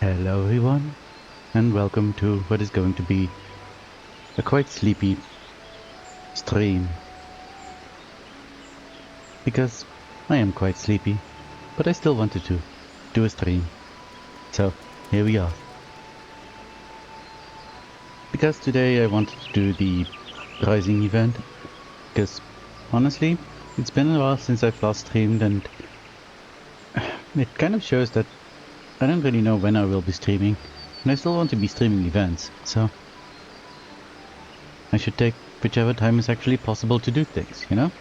Hello everyone, and welcome to what is going to be a quite sleepy stream. Because I am quite sleepy, but I still wanted to do a stream. So, here we are. Because today I wanted to do the Rising event, because honestly, it's been a while since I've last streamed, and it kind of shows that I don't really know when I will be streaming, and I still want to be streaming events, so I should take whichever time is actually possible to do things, you know?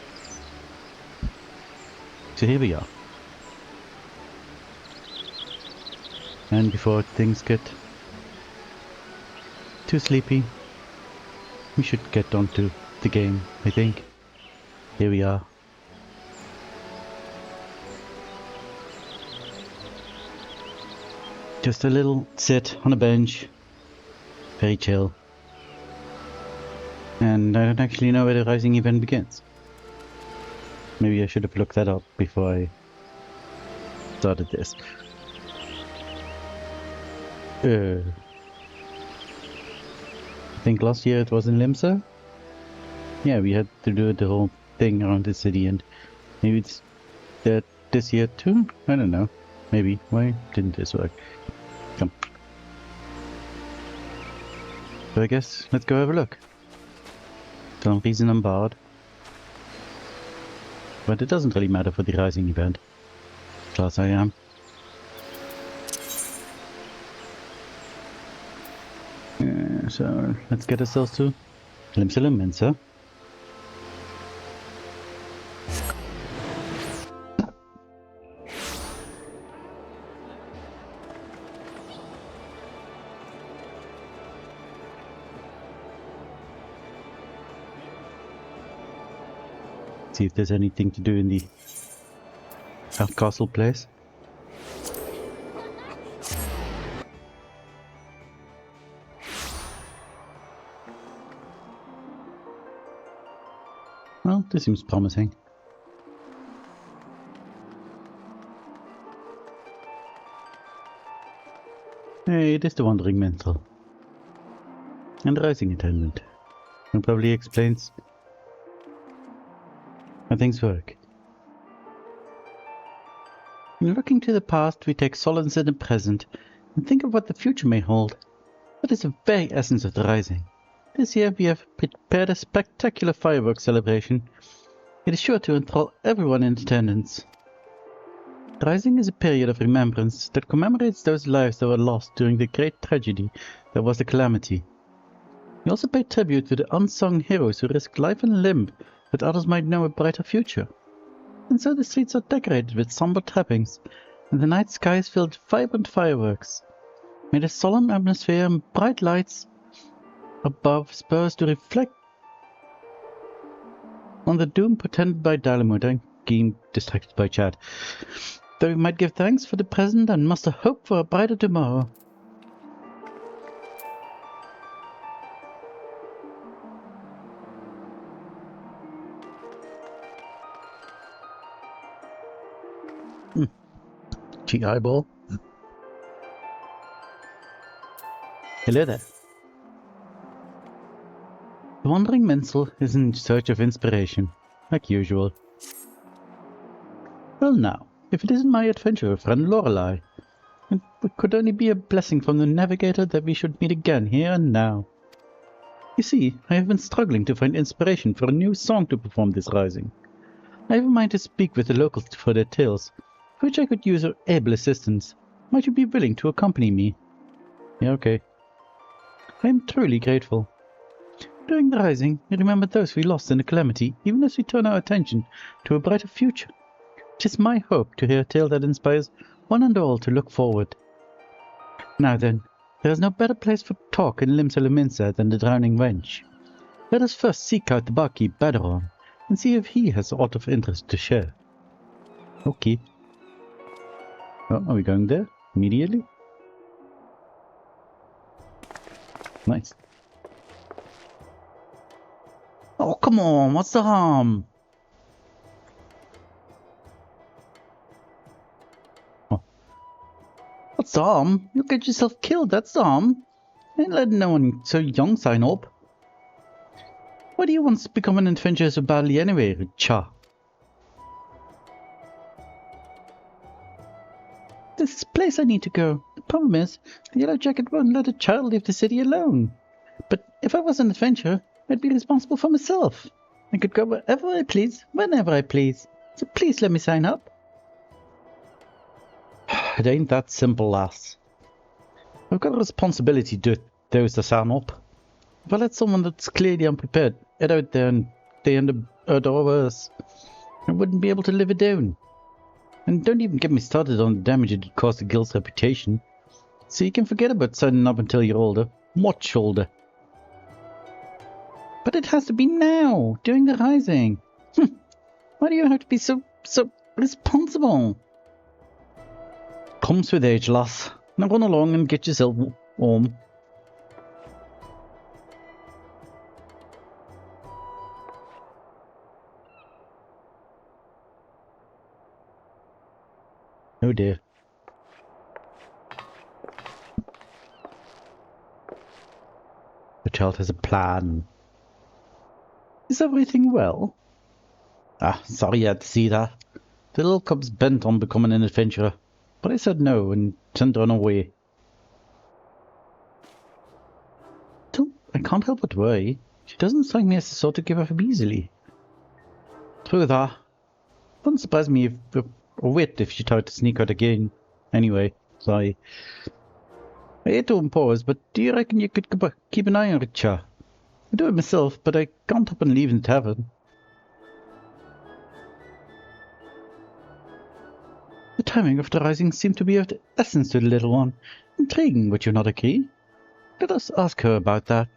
So here we are. And before things get too sleepy, we should get on to the game, I think. Here we are. Just a little sit on a bench. Very chill. And I don't actually know where the Rising event begins. Maybe I should have looked that up before I started this. I think last year it was in Limsa? Yeah, we had to do the whole thing around the city, and maybe it's that this year too? I don't know. Maybe. Why didn't this work? Come. So I guess let's go have a look. Some reason I'm barred. But it doesn't really matter for the Rising event. Class I am. So let's get ourselves to Limsa. See if there's anything to do in the Castle place. Well, this seems promising. Hey, it is the Wandering Mental. And the Rising Attendant. It probably explains how things work. In looking to the past, we take solace in the present and think of what the future may hold. That is the very essence of the Rising. This year we have prepared a spectacular fireworks celebration. It is sure to enthrall everyone in attendance. The Rising is a period of remembrance that commemorates those lives that were lost during the great tragedy that was the Calamity. We also pay tribute to the unsung heroes who risked life and limb that others might know a brighter future. And so the streets are decorated with somber trappings, and the night sky is filled with vibrant fireworks. May the solemn atmosphere and bright lights above spur us to reflect on the doom portended by Dalamud. I'm getting distracted by chat. Though we might give thanks for the present and muster hope for a brighter tomorrow. Cheek eyeball. Hello there. The Wandering Mental is in search of inspiration, like usual. Well now, if it isn't my adventurer friend Lorelei, it could only be a blessing from the Navigator that we should meet again here and now. You see, I have been struggling to find inspiration for a new song to perform this Rising. I have a mind to speak with the locals for their tales, for which I could use your able assistance. Might you be willing to accompany me? Yeah, okay. I am truly grateful. During the Rising, we remember those we lost in the Calamity, even as we turn our attention to a brighter future. It is my hope to hear a tale that inspires one and all to look forward. Now then, there is no better place for talk in Limsa than the Drowning Wench. Let us first seek out the barkeep Baderon, and see if he has aught of interest to share. Okay. Oh, are we going there? Immediately? Nice. Oh, come on, what's the harm? Oh. What's the harm? You'll get yourself killed, that's the harm. Ain't letting no one so young sign up. Why do you want to become an adventurer so badly anyway, Cha? This place I need to go. The problem is, the Yellow Jacket won't let a child leave the city alone. But if I was an adventurer, I'd be responsible for myself. I could go wherever I please, whenever I please. So please let me sign up. It ain't that simple, lass. I've got a responsibility to those that sign up. If I let someone that's clearly unprepared head out there and they end up or worse, I wouldn't be able to live it down. And don't even get me started on the damage it would cause the guild's reputation. So you can forget about signing up until you're older. Much older. But it has to be now, during the rising. Why do you have to be so responsible? Comes with age, lass. Now run along and get yourself warm. Oh dear. The child has a plan. Is everything well? Ah, sorry I had to see that. The little cub's bent on becoming an adventurer, but I said no and sent her on her way. Still, I can't help but worry. She doesn't strike me as the sort to give up easily. True that. Wouldn't surprise me if a whit if she tried to sneak out again. Anyway, sorry. I hate to impose, but do you reckon you could keep an eye on Richa? I do it myself, but I can't help on leaving the tavern. The timing of the rising seemed to be of the essence to the little one. Intriguing, would you not agree? Let us ask her about that.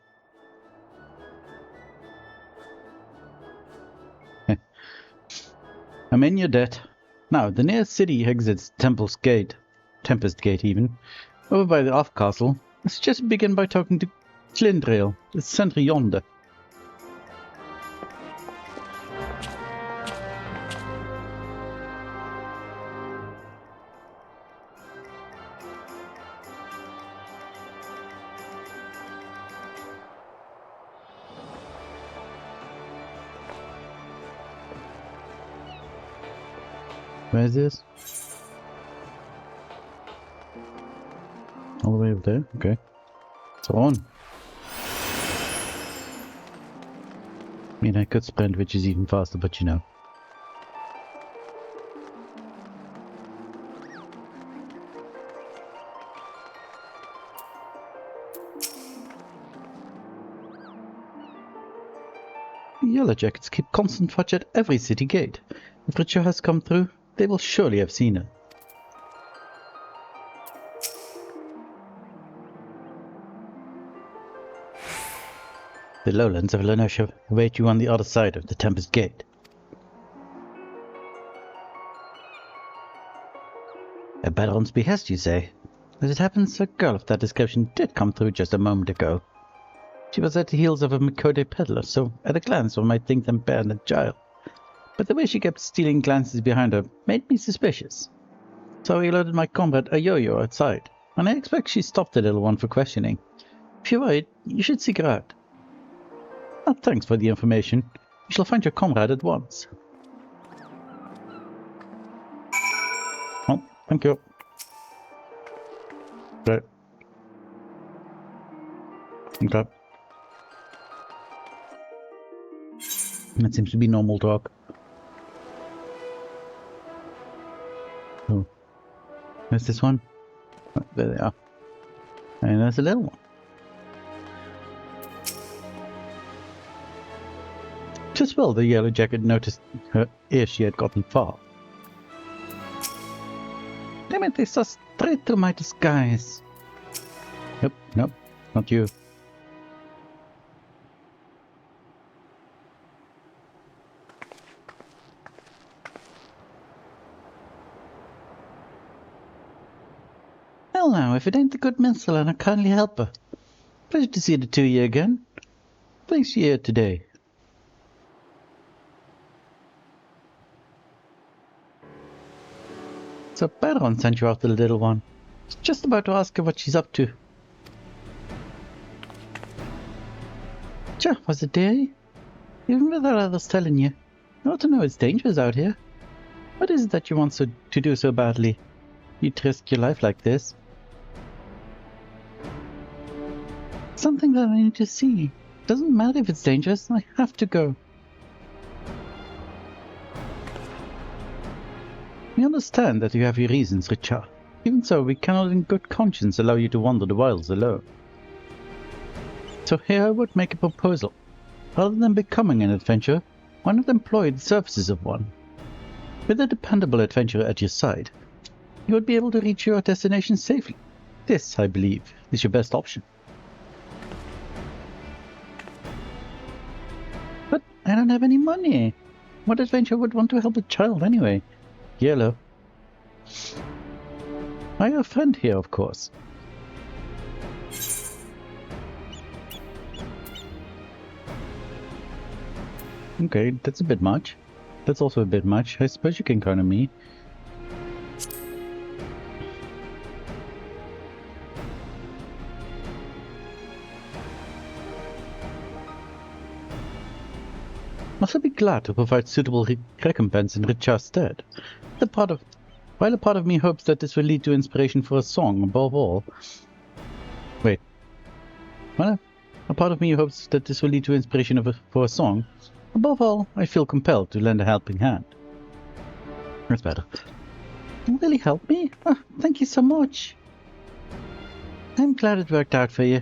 I'm in your debt. Now, the nearest city exits Tempest Gate, over by the off castle. I suggest we begin by talking to Clindrail, the sentry yonder. Where is this? All the way over there? Okay. So on. I mean, I could sprint, which is even faster, but you know. The Yellow Jackets keep constant watch at every city gate. If Richa has come through, they will surely have seen her. The lowlands of Lenosha await you on the other side of the Tempest Gate. A Baron's behest, you say? As it happens, a girl of that description did come through just a moment ago. She was at the heels of a Makode peddler, so at a glance one might think them bare and agile. But the way she kept stealing glances behind her made me suspicious. So I alerted my comrade Ayoyo outside, and I expect she stopped the little one for questioning. If you're right, you should seek her out. Ah, thanks for the information. You shall find your comrade at once. Oh, thank you. Right. Okay. That seems to be normal talk. Oh. There's this one. Oh, there they are. And there's a little one. Just well the Yellow Jacket noticed her ere she had gotten far. Damn it, they saw straight through my disguise. Nope, not you. Well now, if it ain't the good minstrel and her kindly helper. Pleasure to see the two of you again. Thanks you here today. So Baron sent you after the little one. Just about to ask her what she's up to. Sure, was it dear? Even without others telling you, you ought to know it's dangerous out here. What is it that you want to do so badly? You'd risk your life like this. Something that I need to see. Doesn't matter if it's dangerous, I have to go. We understand that you have your reasons, Richard. Even so, we cannot in good conscience allow you to wander the wilds alone. So here I would make a proposal. Rather than becoming an adventurer, why not employ the services of one? With a dependable adventurer at your side, you would be able to reach your destination safely. This, I believe, is your best option. But I don't have any money. What adventurer would want to help a child anyway? Yellow. I have a friend here, of course. Okay, that's a bit much. That's also a bit much. I suppose you can count on me. I'll be glad to provide suitable recompense in Richard's stead. While a part of me hopes that this will lead to inspiration for a song above all... Wait. Well, a part of me hopes that this will lead to inspiration for a song. Above all, I feel compelled to lend a helping hand. That's better. You really help me? Oh, thank you so much. I'm glad it worked out for you.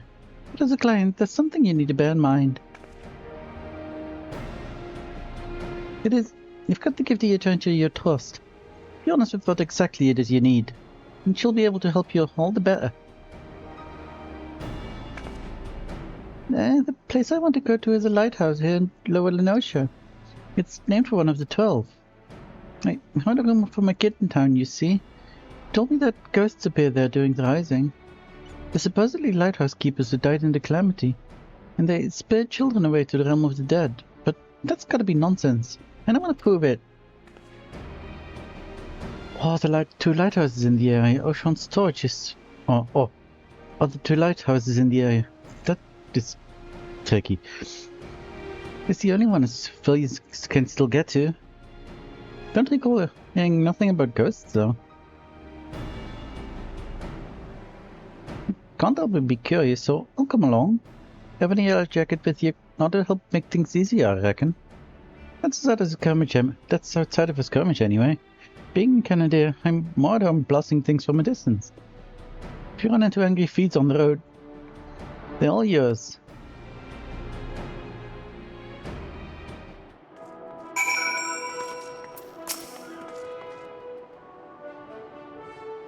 But as a client, there's something you need to bear in mind. It is, you've got to give the adventurer your trust. Be honest with what exactly it is you need, and she'll be able to help you all the better. The place I want to go to is a lighthouse here in Lower Lenosha. It's named for one of the 12. I found a room for my kid in town, you see. He told me that ghosts appear there during the rising. They're supposedly lighthouse keepers who died in the calamity, and they spared children away to the realm of the dead. But that's gotta be nonsense. I don't want to prove it. Oh, the two lighthouses in the area. Ocean's Torch is... Oh, the two lighthouses in the area. That is tricky. It's the only one civilians can still get to. Don't recall hearing nothing about ghosts, though. Can't help but be curious, so I'll come along. Have any yellow jacket with you? Not to help make things easier, I reckon. That's outside of a skirmish anyway. Being in Canada, I'm more at home blasting things from a distance. If you run into angry feeds on the road, they're all yours.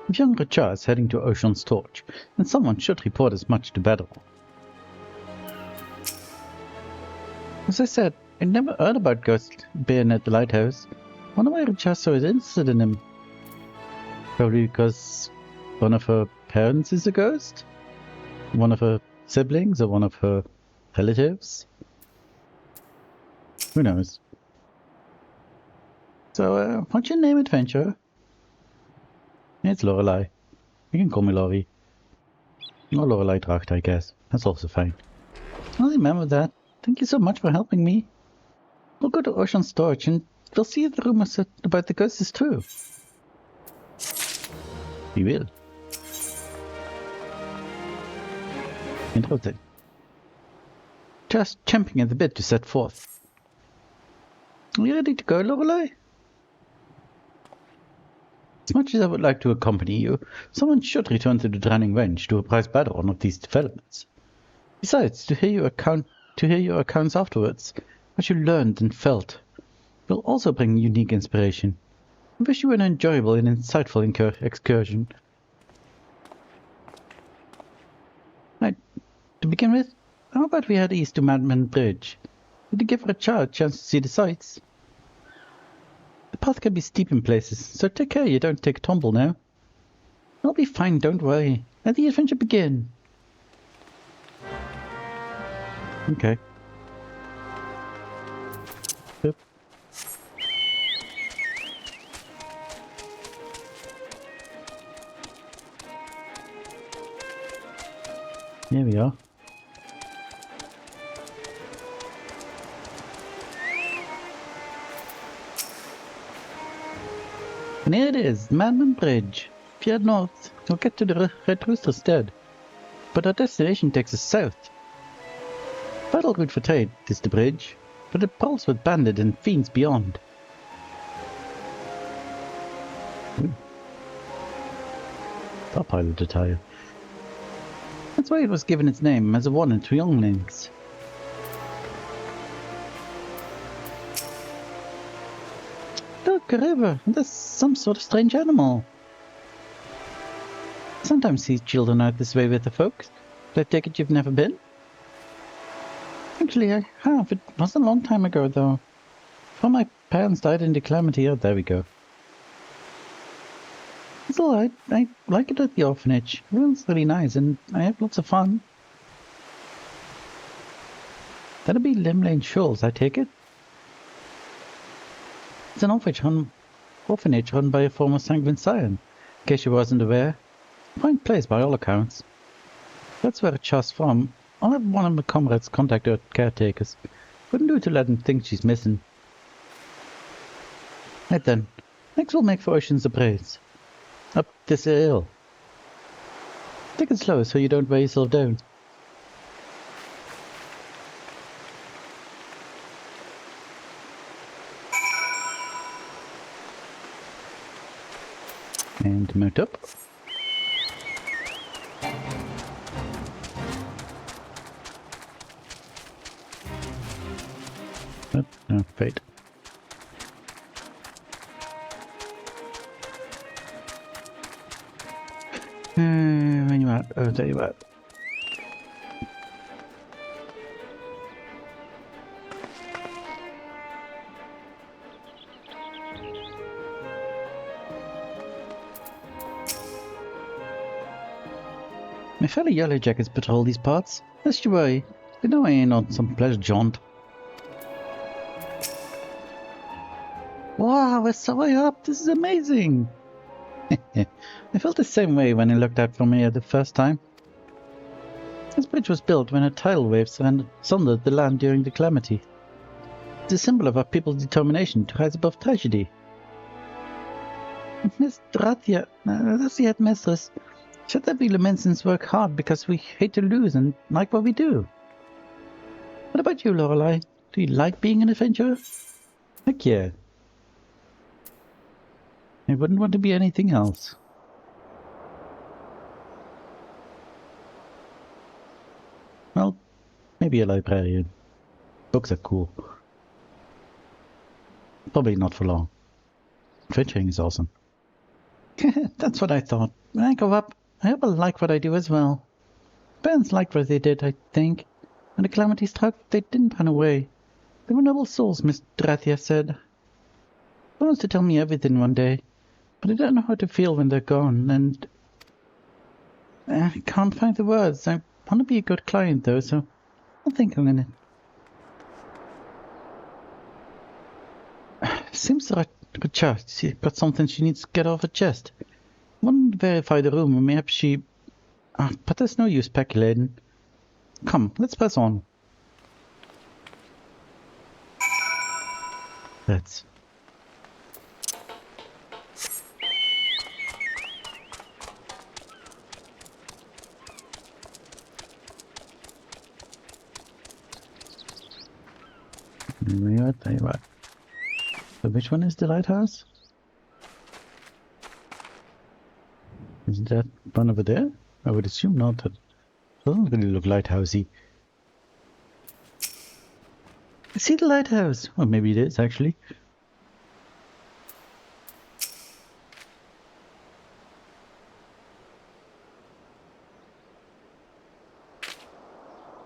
If young Richard is heading to Ocean's Torch, then someone should report as much to Battle. As I said, I'd never heard about Ghost being at the lighthouse. Wonder why Richard so is interested in him. Probably because one of her parents is a ghost? One of her siblings or one of her relatives? Who knows? So, what's your name, adventurer? It's Lorelei. You can call me Laurie. Or Lorelei Dracht, I guess. That's also fine. I'll remember that. Thank you so much for helping me. We'll go to Ocean's Torch and we'll see if the rumors about the ghost is true. We will. Interesting. Just champing at the bit to set forth. Are you ready to go, Lorelei? As much as I would like to accompany you, someone should return to the Drowning Range to apprise Badron of these developments. Besides, to hear your accounts afterwards, what you learned and felt, will also bring unique inspiration. I wish you an enjoyable and insightful excursion. Right, to begin with, how about we head east to Madman Bridge? To give Richard a chance to see the sights. The path can be steep in places, so take care you don't take a tumble now. I'll be fine, don't worry. Let the adventure begin. Okay. Boop. Here we are. And here it is, Madman Bridge. If you head north, you'll get to the Red Rooster instead. But our destination takes us south. Vital route for trade is the bridge, but it pulls with bandits and fiends beyond. Top pilot attire. That's why it was given its name as a warning to younglings. Look, a river. There's some sort of strange animal. Sometimes see children out this way with the folks. I take it you've never been? Actually, I have. It was a long time ago, though. Before my parents died in the calamity. Oh, there we go. It's alright. I like it at the orphanage. Everyone's really nice, and I have lots of fun. That'll be Limlane Shoals, I take it? It's an orphanage run by a former Sanguine Scion, in case you wasn't aware. Fine place by all accounts. That's where it's just from. I'll have one of my comrades contact her caretakers. Wouldn't do to let them think she's missing. Right then. Next we'll make for Ocean's Ablaze. Up this hill. Take it slow so you don't weigh yourself down. And mount up. Oh, no, wait. When you at? Oh, there you are. My fellow yellow jackets patrol these parts. That's your way. They know I ain't on some pleasure jaunt. Wow, we're so high up. This is amazing. I felt the same way when I looked out from here the first time. This bridge was built when a tidal wave sundered the land during the calamity. It's a symbol of our people's determination to rise above tragedy. Miss Drathia, that's the headmistress. Said that we Lemensons work hard because we hate to lose and like what we do. What about you, Lorelei? Do you like being an adventurer? Heck yeah. I wouldn't want to be anything else. Well, maybe a librarian. Books are cool. Probably not for long. Adventuring is awesome. That's what I thought. When I grow up, I hope I like what I do as well. Parents liked what they did, I think. When the calamity struck, they didn't run away. They were noble souls, Miss Drathia said. She wants to tell me everything one day, but I don't know how to feel when they're gone, and I can't find the words. I want to be a good client, though, so I'll think a minute. Seems like a chart. She's got something she needs to get off her chest. I want to verify the room, and maybe she... but there's no use speculating. Come, let's press on. Let's... There you are. So which one is the lighthouse? Is that one over there? I would assume not. That doesn't really look lighthousey. I see the lighthouse. Or maybe it is actually.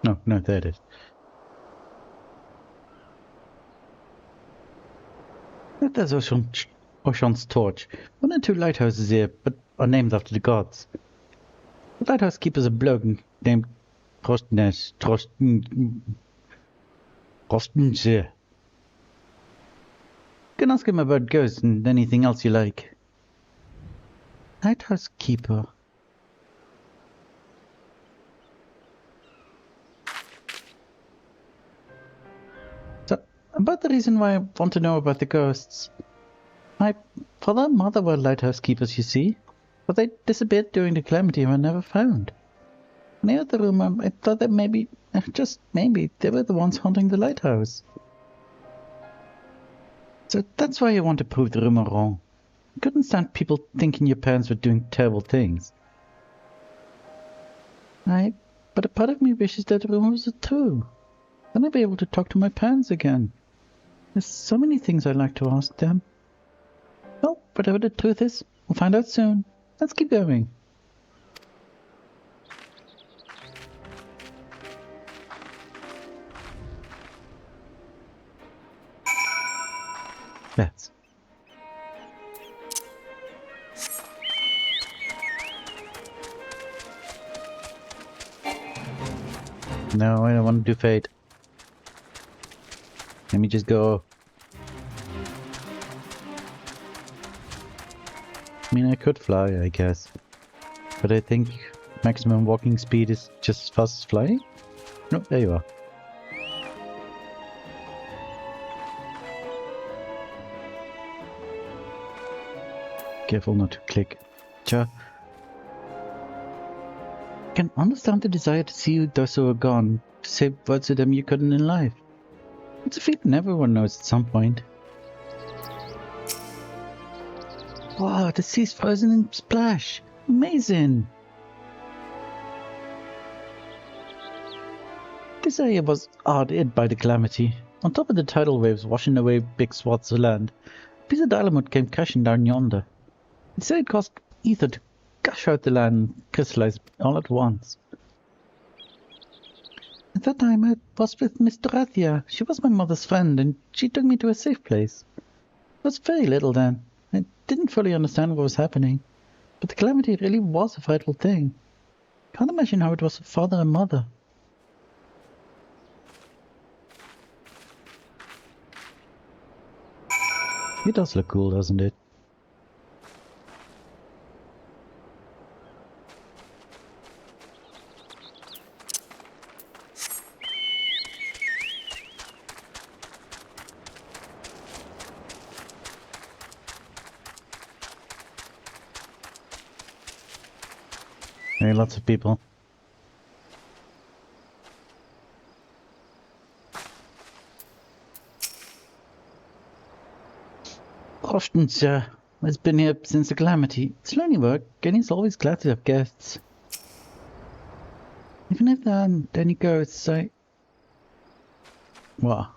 No, there it is. There's Ocean's Torch. One or two lighthouses here, but are named after the gods. The lighthouse keeper's a bloke named Trostense. You can ask him about ghosts and anything else you like. Lighthouse keeper. reason why I want to know about the ghosts. My father and mother were lighthouse keepers, you see, but they disappeared during the calamity and were never found. When I heard the rumor, I thought that maybe, just maybe, they were the ones haunting the lighthouse. So that's why I want to prove the rumor wrong. I couldn't stand people thinking your parents were doing terrible things. But a part of me wishes that the rumor was true. Then I'd be able to talk to my parents again. There's so many things I'd like to ask them. Well, whatever the truth is, we'll find out soon. Let's keep going. Let's. No, I don't want to do Fate. Let me just go. I mean, I could fly, I guess. But I think maximum walking speed is just as fast as flying? No, there you are. Careful not to click. Cha. I can understand the desire to see those who are gone, to say words to them you couldn't in life. It's a feeling everyone knows at some point. Wow, the sea's frozen in splash! Amazing! This area was hard hit by the calamity. On top of the tidal waves washing away big swaths of land, a piece of dynamite came crashing down yonder. It said it caused ether to gush out the land and crystallize all at once. At that time I was with Miss Dorathea. She was my mother's friend, and she took me to a safe place. I was very little then. I didn't fully understand what was happening, but the calamity really was a frightful thing. Can't imagine how it was for father and mother. It does look cool, doesn't it? There are lots of people. Often, sir. Has been here since the calamity. It's lonely work, and he's always glad to have guests. Even if there aren't any ghosts, What?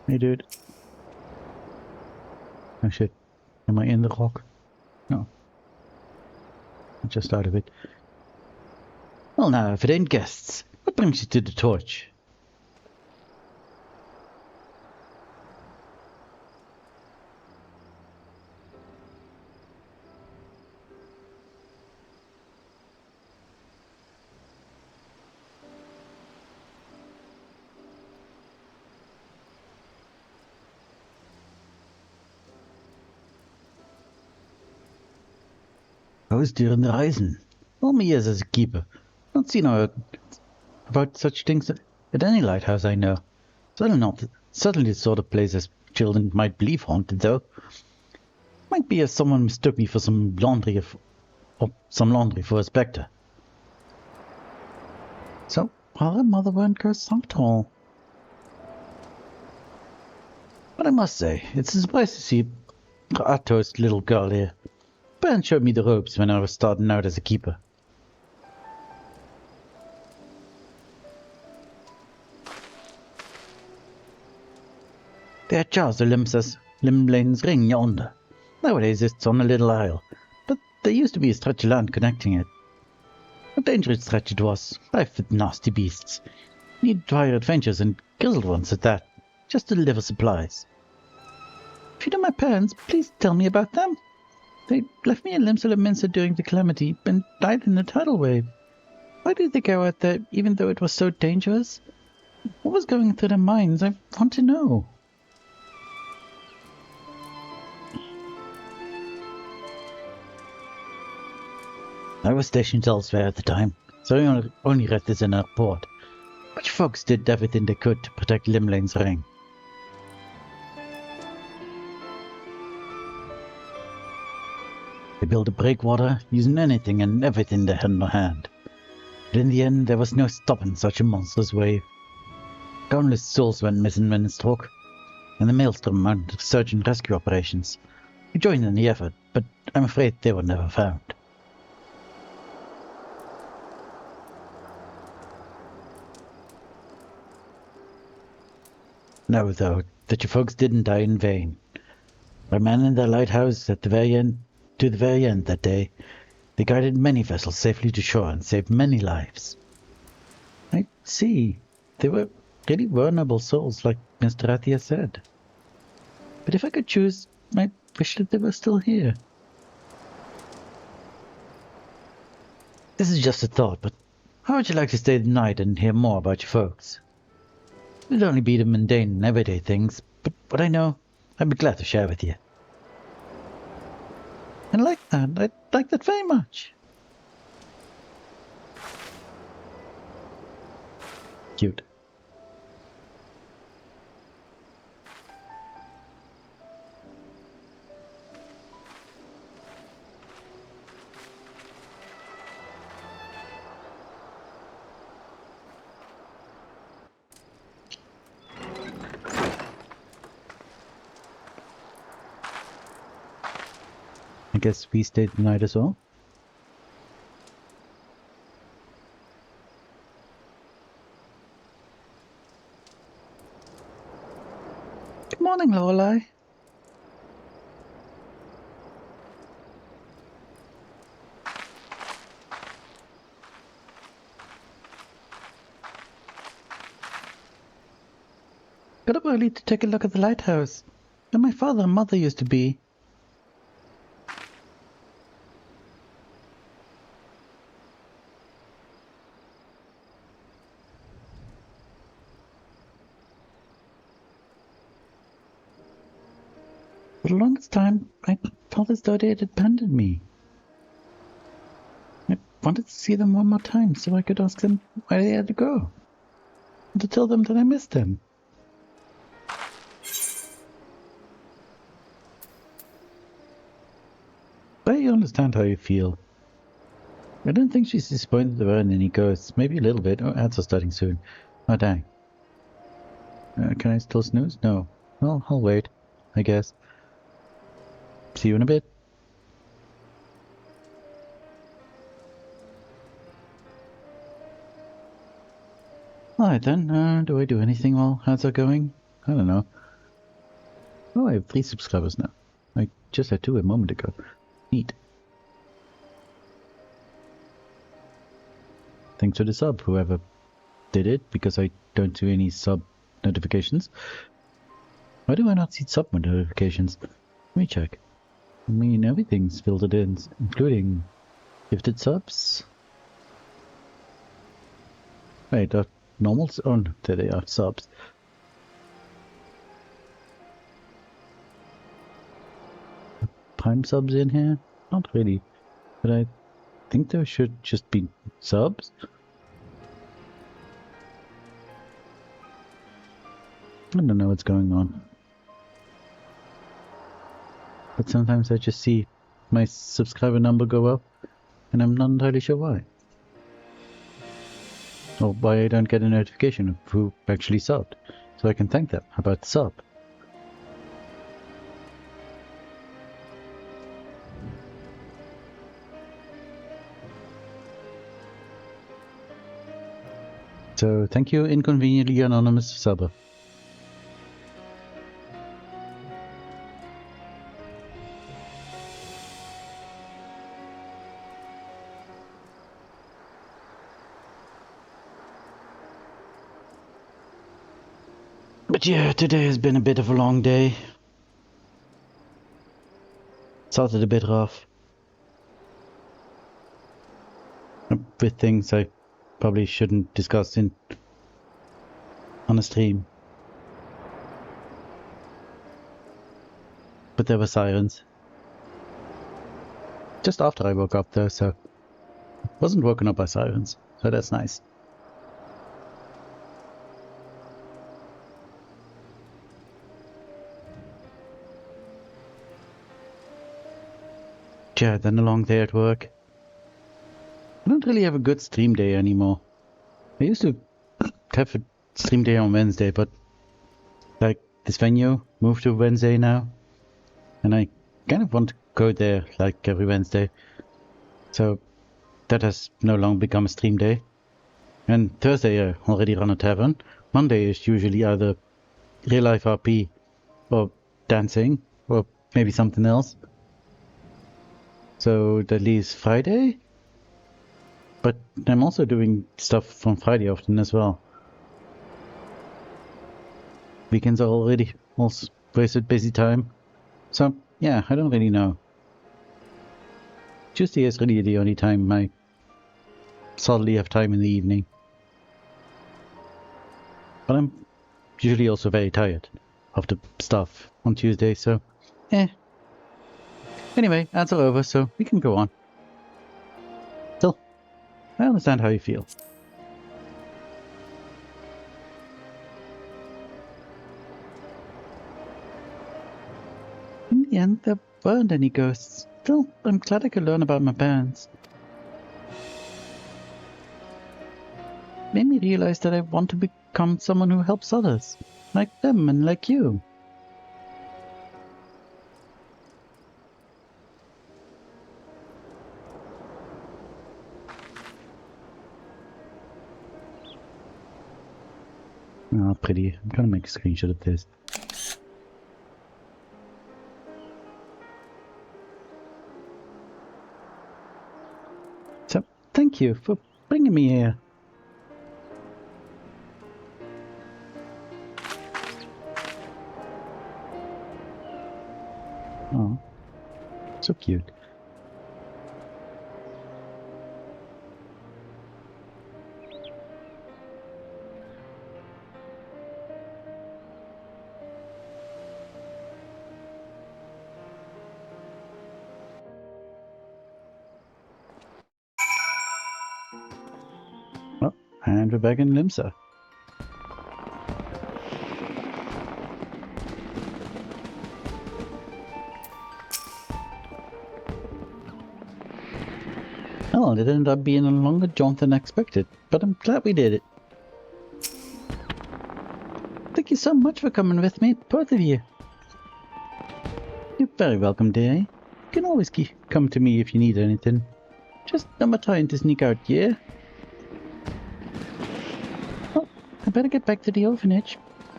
Hey, dude. Oh shit. Am I in the rock? No. I'm just out of it. Well now, if it ain't guests, what brings you to the torch? I was during the Reisen. All my years as a keeper. Not seen or heard about such things at any lighthouse I know. Certainly the sort of place as children might believe haunted, though. Might be as someone mistook me for some laundry for a spectre. So, father and mother weren't cursed after all. But I must say, it's a surprise to see Arto's little girl here. Parents showed me the ropes when I was starting out as a keeper. There are Charles Limlane's ring yonder. Nowadays it's on a little isle, but there used to be a stretch of land connecting it. A dangerous stretch it was, rife with nasty beasts. Needed fire adventures and grizzled ones at that, just to deliver supplies. If you know my parents, please tell me about them. They left me in Limsala Minster during the calamity and died in a tidal wave. Why did they go out there even though it was so dangerous? What was going through their minds? I want to know. I was stationed elsewhere at the time, so I only read this in a report. But you folks did everything they could to protect Limlane's ring. They built a breakwater using anything and everything they had in their hand. But in the end, there was no stopping such a monstrous wave. Countless souls went missing when it struck, and the Maelstrom mounted search and rescue operations. We joined in the effort, but I'm afraid they were never found. Know, though, that you folks didn't die in vain. By manning their lighthouse at the very end, to the very end that day, they guided many vessels safely to shore and saved many lives. I see. They were really vulnerable souls, like Mr. Athia said. But if I could choose, I wish that they were still here. This is just a thought, but how would you like to stay the night and hear more about your folks? It'd only be the mundane and everyday things, but what I know, I'd be glad to share with you. I like that. I like that very much. Cute. I guess we stayed the night as well. Good morning, Lorelei. Got up early to take a look at the lighthouse, where my father and mother used to be. For the longest time, I felt as though they had abandoned me. I wanted to see them one more time so I could ask them where they had to go, and to tell them that I missed them. I understand how you feel. I don't think she's disappointed there aren't any ghosts. Maybe a little bit. Oh, ads are starting soon. Oh, dang. Can I still snooze? No. Well, I'll wait, I guess. See you in a bit. Alright then, do I do anything while ads are going? I don't know. Oh, I have 3 subscribers now. I just had 2 a moment ago. Neat. Thanks for the sub, whoever did it, because I don't do any sub notifications. Why do I not see sub notifications? Let me check. I mean, everything's filtered in, including gifted subs. Wait, normals? Oh, no, there they are, subs. Prime subs in here? Not really, but I think there should just be subs. I don't know what's going on. But sometimes I just see my subscriber number go up, and I'm not entirely sure why. Or why I don't get a notification of who actually subbed, so I can thank them about the sub. So thank you, inconveniently anonymous subber. But yeah, today has been a bit of a long day. Started a bit rough. With things I probably shouldn't discuss on a stream. But there were sirens. Just after I woke up though, so Wasn't woken up by sirens, so that's nice. Yeah, then a long day at work. I don't really have a good stream day anymore. I used to have a stream day on Wednesday, but like this venue moved to Wednesday now, and I kind of want to go there like every Wednesday. So that has no longer become a stream day. And Thursday I already run a tavern. Monday is usually either real life RP or dancing or maybe something else. So that leaves Friday. But I'm also doing stuff from Friday often as well. Weekends are already also wasted busy time. So yeah, I don't really know. Tuesday is really the only time I solidly have time in the evening. But I'm usually also very tired of the stuff on Tuesday, so Anyway, ads are over, so we can go on. Still, I understand how you feel. In the end, there weren't any ghosts. Still, I'm glad I could learn about my parents. Made me realize that I want to become someone who helps others. Like them and like you. Oh, pretty. I'm gonna make a screenshot of this. So, thank you for bringing me here. Oh, so cute. Oh, and we're back in Limsa. Well, it ended up being a longer jaunt than expected, but I'm glad we did it. Thank you so much for coming with me, both of you. You're very welcome, dearie. You can always come to me if you need anything. Just not trying to sneak out, yeah? Well, I better get back to the orphanage.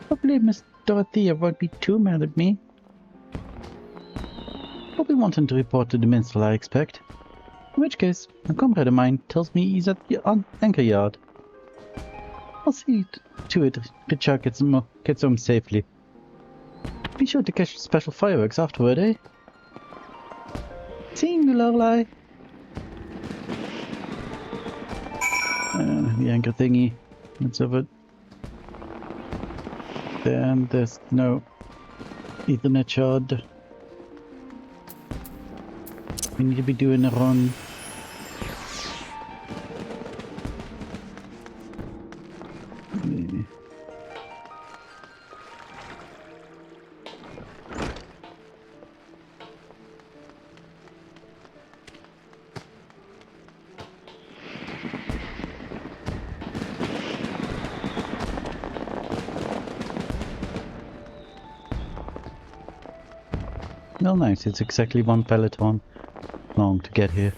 Hopefully Miss Dorothea won't be too mad at me. I'll be wanting to report to the minstrel, I expect. In which case, a comrade of mine tells me he's at the anchor yard. I'll see to it Richard gets home safely. Be sure to catch special fireworks afterward, eh? Seeing you, Lorelei. The anchor thingy. It's over. Then there's no Ethernet shard. We need to be doing a run. Well, nice. It's exactly one peloton long to get here.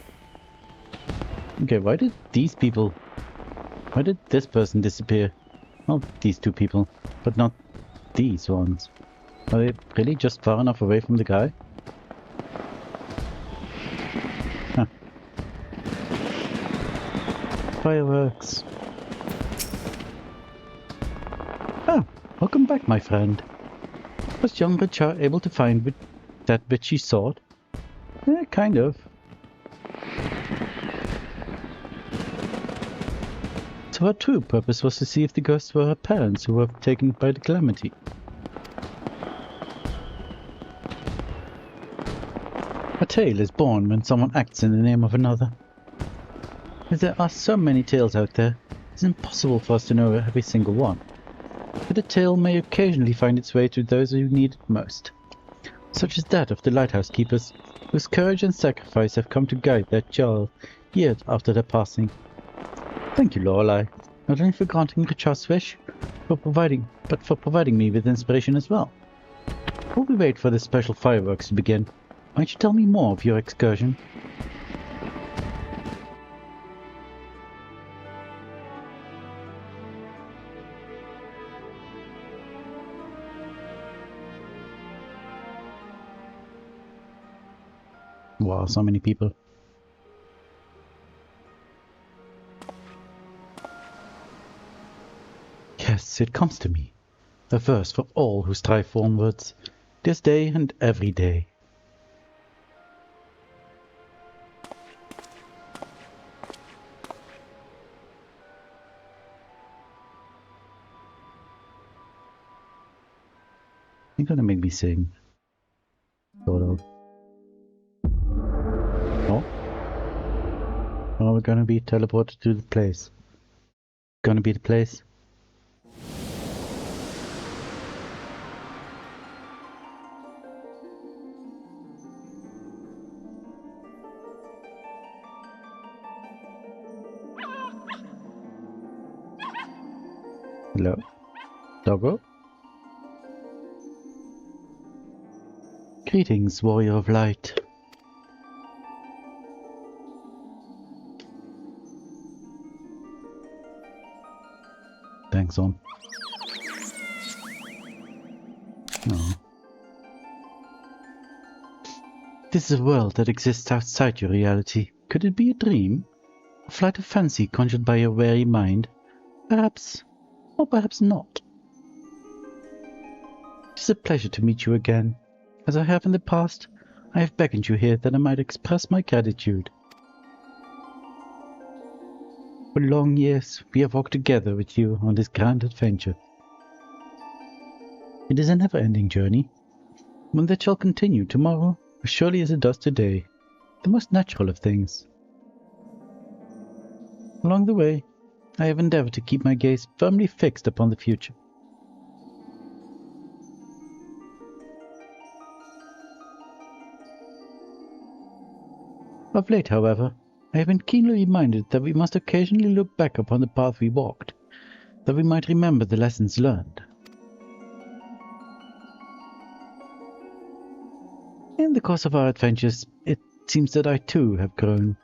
Okay, why did this person disappear? Well, these two people, but not these ones. Are they really just far enough away from the guy? Huh. Fireworks. Oh, welcome back, my friend. Was young Richard able to find that witchy sword? Kind of. So her true purpose was to see if the ghosts were her parents who were taken by the calamity. A tale is born when someone acts in the name of another. As there are so many tales out there, it's impossible for us to know every single one. But a tale may occasionally find its way to those who need it most, such as that of the lighthouse keepers, whose courage and sacrifice have come to guide their child years after their passing. Thank you, Lorelei, not only for granting Richard's wish, but for providing me with inspiration as well. While we wait for the special fireworks to begin, why don't you tell me more of your excursion? Wow, so many people. Yes, it comes to me. A verse for all who strive onwards, this day and every day. You're gonna make me sing. Sort of. Oh? Or we're gonna be teleported to the place. Gonna be the place? Hello? Doggo? Greetings, warrior of light. Thanks, on. Oh. This is a world that exists outside your reality. Could it be a dream? A flight of fancy conjured by your weary mind? Perhaps, or perhaps not. It is a pleasure to meet you again. As I have in the past, I have beckoned you here that I might express my gratitude. For long years, we have walked together with you on this grand adventure. It is a never-ending journey, one that shall continue tomorrow as surely as it does today, the most natural of things. Along the way, I have endeavored to keep my gaze firmly fixed upon the future. Of late, however, I have been keenly reminded that we must occasionally look back upon the path we walked, that we might remember the lessons learned. In the course of our adventures, it seems that I too have grown.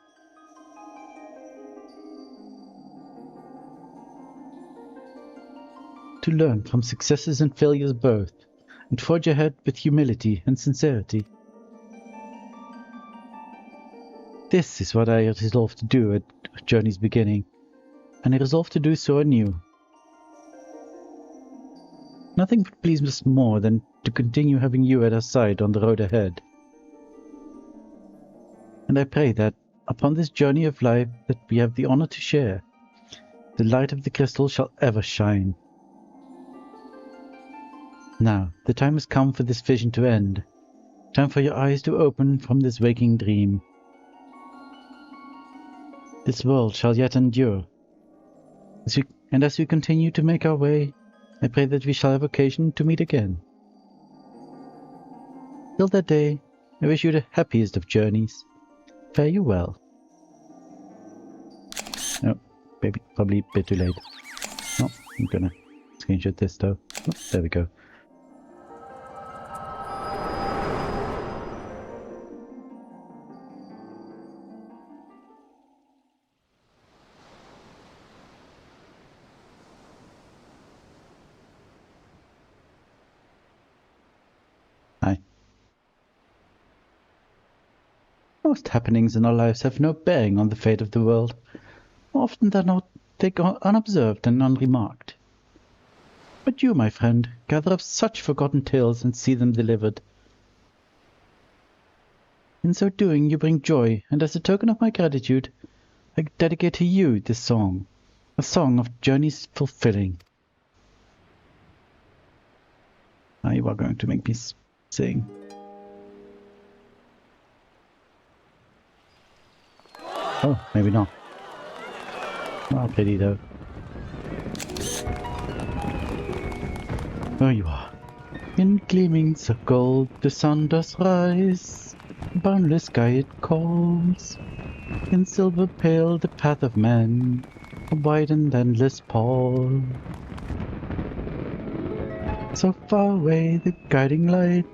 To learn from successes and failures both, and forge ahead with humility and sincerity. This is what I resolved to do at our journey's beginning, and I resolved to do so anew. Nothing would please us more than to continue having you at our side on the road ahead. And I pray that, upon this journey of life that we have the honor to share, the light of the crystal shall ever shine. Now, the time has come for this vision to end. Time for your eyes to open from this waking dream. This world shall yet endure. As we continue to make our way, I pray that we shall have occasion to meet again. Till that day, I wish you the happiest of journeys. Fare you well. Oh, maybe probably a bit too late. Oh, I'm gonna screenshot this though. Oh, there we go. Hi. Most happenings in our lives have no bearing on the fate of the world. Often they go unobserved and unremarked. But you, my friend, gather up such forgotten tales and see them delivered. In so doing, you bring joy, and as a token of my gratitude, I dedicate to you this song, a song of journeys fulfilling. Now you are going to make me sing. Oh, maybe not. Oh, pity though. There you are. In gleamings of gold the sun does rise, boundless sky it calls. In silver pale the path of man, a wide and endless pall. So far away the guiding light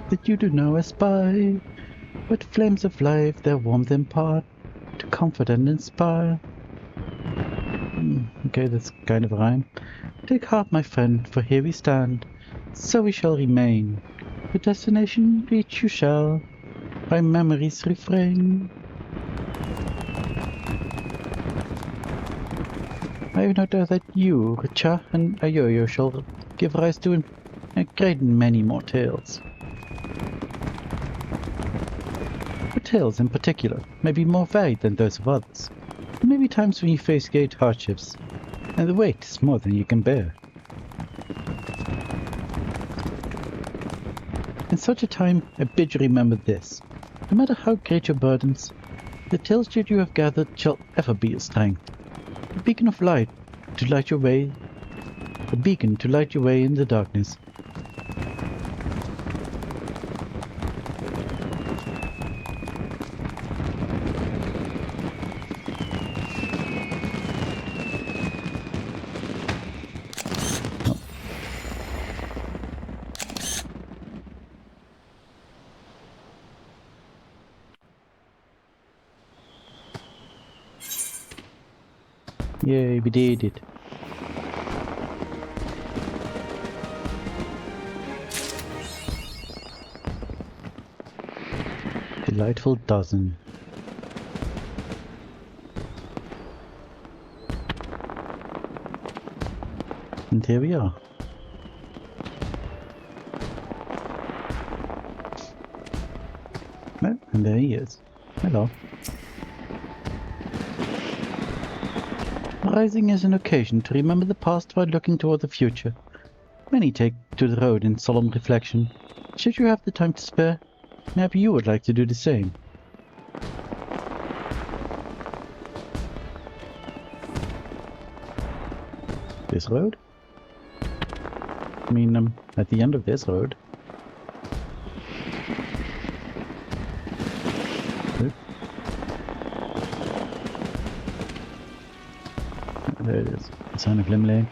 that you do now espy, but flames of life their warmth impart to comfort and inspire. Okay, that's kind of a rhyme. Take heart, my friend, for here we stand, so we shall remain. The destination reach you shall, by memory's refrain. I have no doubt that you, Richa, and Ayoyo shall give rise to a great many more tales. But tales in particular may be more varied than those of others. There may be times when you face great hardships, and the weight is more than you can bear. In such a time, I bid you remember this. No matter how great your burdens, the tales that you have gathered shall ever be your strength. A beacon of light to light your way, a beacon to light your way in the darkness. Yay, we did it. Delightful dozen. And here we are. Oh, and there he is. Hello. Rising is an occasion to remember the past while looking toward the future. Many take to the road in solemn reflection. Should you have the time to spare, maybe you would like to do the same. This road? I mean, I'm at the end of this road. There it is. The sign of Limley.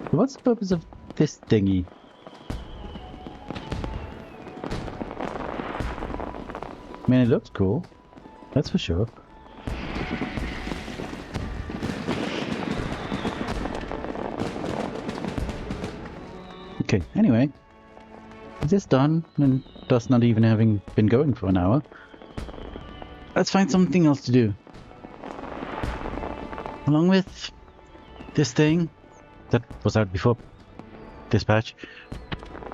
What's the purpose of this thingy? I mean, it looks cool. That's for sure. Okay, anyway, this done, and thus not even having been going for an hour, let's find something else to do. Along with this thing that was out before this patch,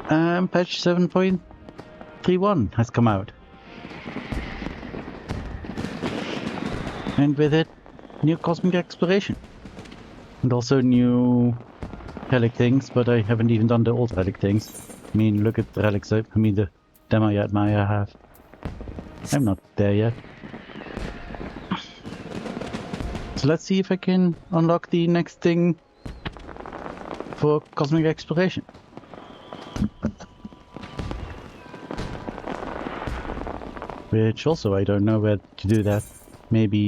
patch 7.31 has come out. And with it, new cosmic exploration. And also new relic things, but I haven't even done the old relic things. I mean, look at the relics, the Demayat Maya have. I'm not there yet. So let's see if I can unlock the next thing for cosmic exploration. Which also I don't know where to do that. Maybe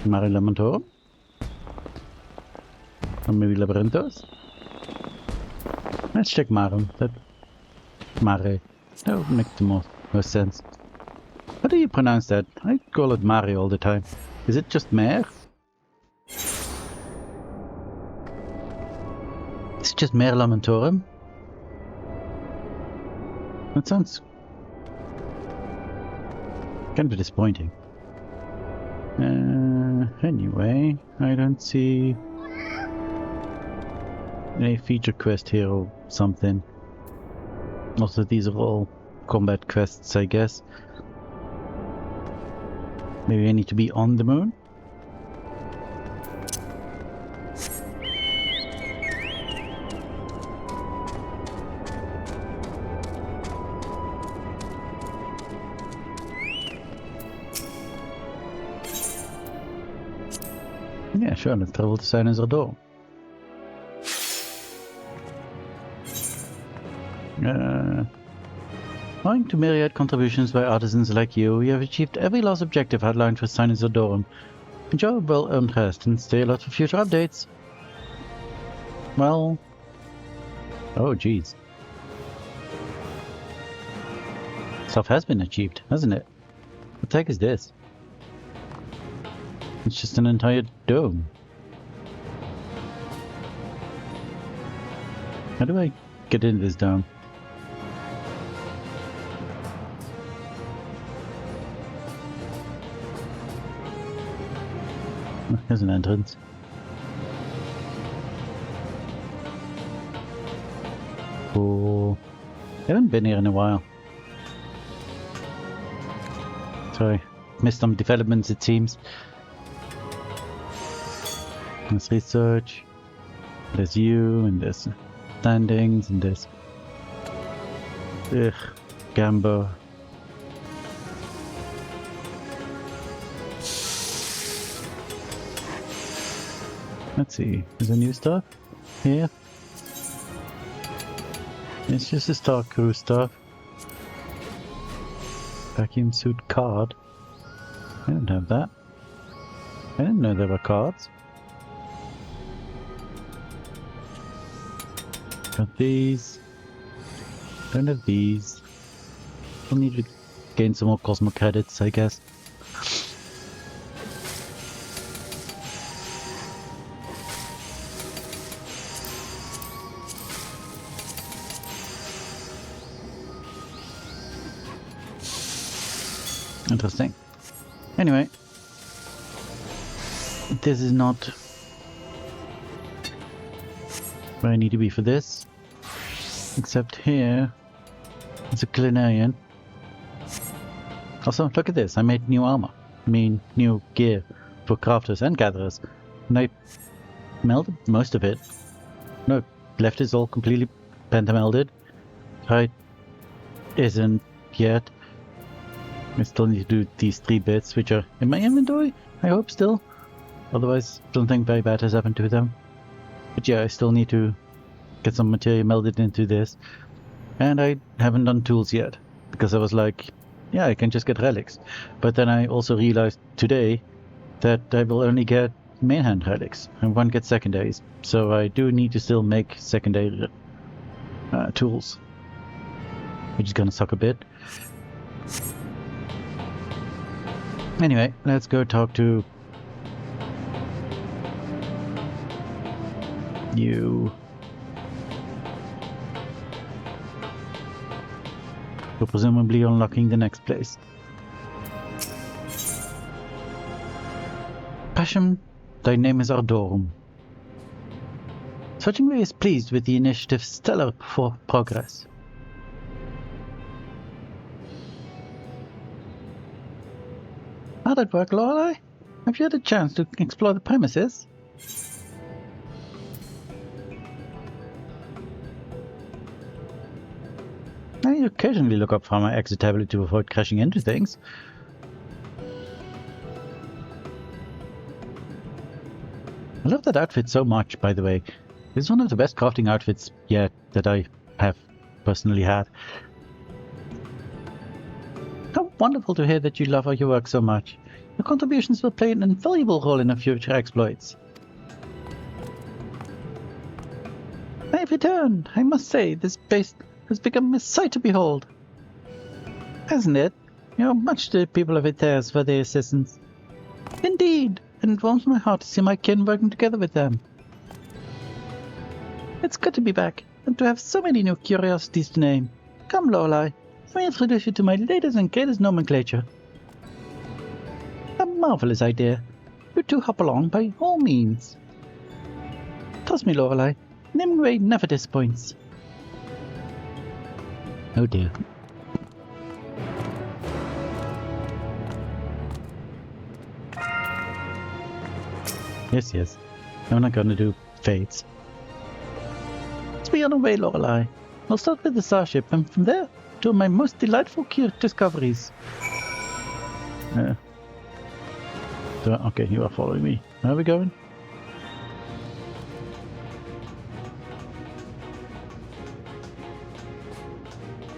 Mare Lamentoro? Or maybe Labyrinthos? Let's check Mare. That would make the most sense. How do you pronounce that? I call it Mare all the time. Is it just Mare? Is it just Mare Lamentorum? That sounds kind of disappointing. Anyway, I don't see a feature quest here or something. Also, these are all combat quests, I guess. Maybe I need to be on the moon? Yeah, sure, let's travel to Sinus Door. Owing to myriad contributions by artisans like you, we have achieved every last objective outlined for Sinus Adorum. Enjoy a well-earned rest and stay alert for future updates. Well... Oh, jeez. Stuff has been achieved, hasn't it? What the heck is this? It's just an entire dome. How do I get into this dome? Oh, here's an entrance. Cool. I haven't been here in a while. Sorry, missed some developments it seems. There's research, there's you, and there's standings, and there's... Ugh, Gambo. Let's see, is there new stuff here? It's just the Star Crew stuff. Vacuum suit card. I don't have that. I didn't know there were cards. Got these. Don't have these. I'll need to gain some more Cosmo credits, I guess. Interesting. Anyway, this is not where I need to be for this. Except here, it's a Clinarian. Also, look at this. I made new armor. I mean, new gear for crafters and gatherers. And I melded most of it. No, left is all completely pentamelded. Right isn't yet. I still need to do these 3 bits, which are in my inventory, I hope still. Otherwise, something very bad has happened to them. But yeah, I still need to get some material melded into this. And I haven't done tools yet, because I was like, yeah, I can just get relics. But then I also realized today that I will only get mainhand relics, and won't get secondaries. So I do need to still make secondary tools, which is gonna suck a bit. Anyway, let's go talk to you. We're presumably unlocking the next place. Passion, thy name is Ardorum. Searchingly is pleased with the initiative's stellar progress. How'd that work, Lorelei? Have you had a chance to explore the premises? I occasionally look up from my exit tablet to avoid crashing into things. I love that outfit so much, by the way. It's one of the best crafting outfits yet that I have personally had. How wonderful to hear that you love your work so much. Your contributions will play an invaluable role in our future exploits. I have returned. I must say, this place has become a sight to behold. Hasn't it? You owe much to the people of Ethers for their assistance. Indeed, and it warms my heart to see my kin working together with them. It's good to be back, and to have so many new curiosities to name. Come, Lorelei, let me introduce you to my latest and greatest nomenclature. A marvelous idea. You two hop along by all means. Trust me, Lorelei, naming way never disappoints. Oh dear. Yes. I'm not gonna do fates. Let's be on our way, Lorelei. I'll start with the starship, and from there, do my most delightful discoveries. Okay, you are following me. Where are we going?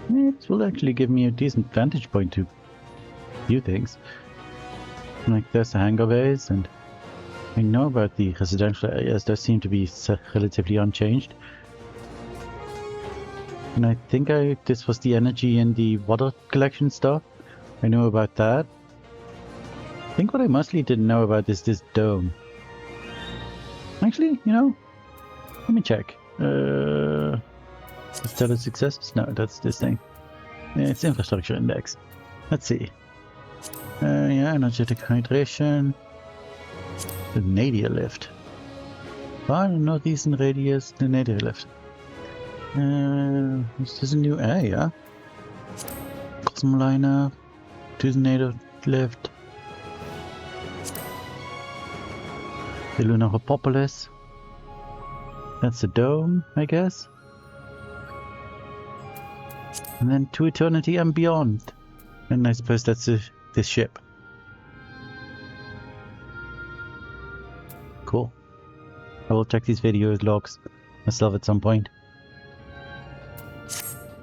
It will actually give me a decent vantage point to view things. Like, there's the hangar bays, and I know about the residential areas. Those seem to be relatively unchanged. And I think this was the energy and the water collection stuff. I know about that. I think what I mostly didn't know about is this dome. Actually, you know, let me check. Stellar successes? No, that's this thing. Yeah, it's infrastructure index. Let's see. Yeah, energetic hydration. The nadir lift. Far northeastern radius, the nadir lift. Is this a new area? Cosmoliner, to the nadir lift. The Lunar Hippopolis. That's the dome, I guess. And then to eternity and beyond. And I suppose that's this ship. Cool. I will check these video logs myself at some point.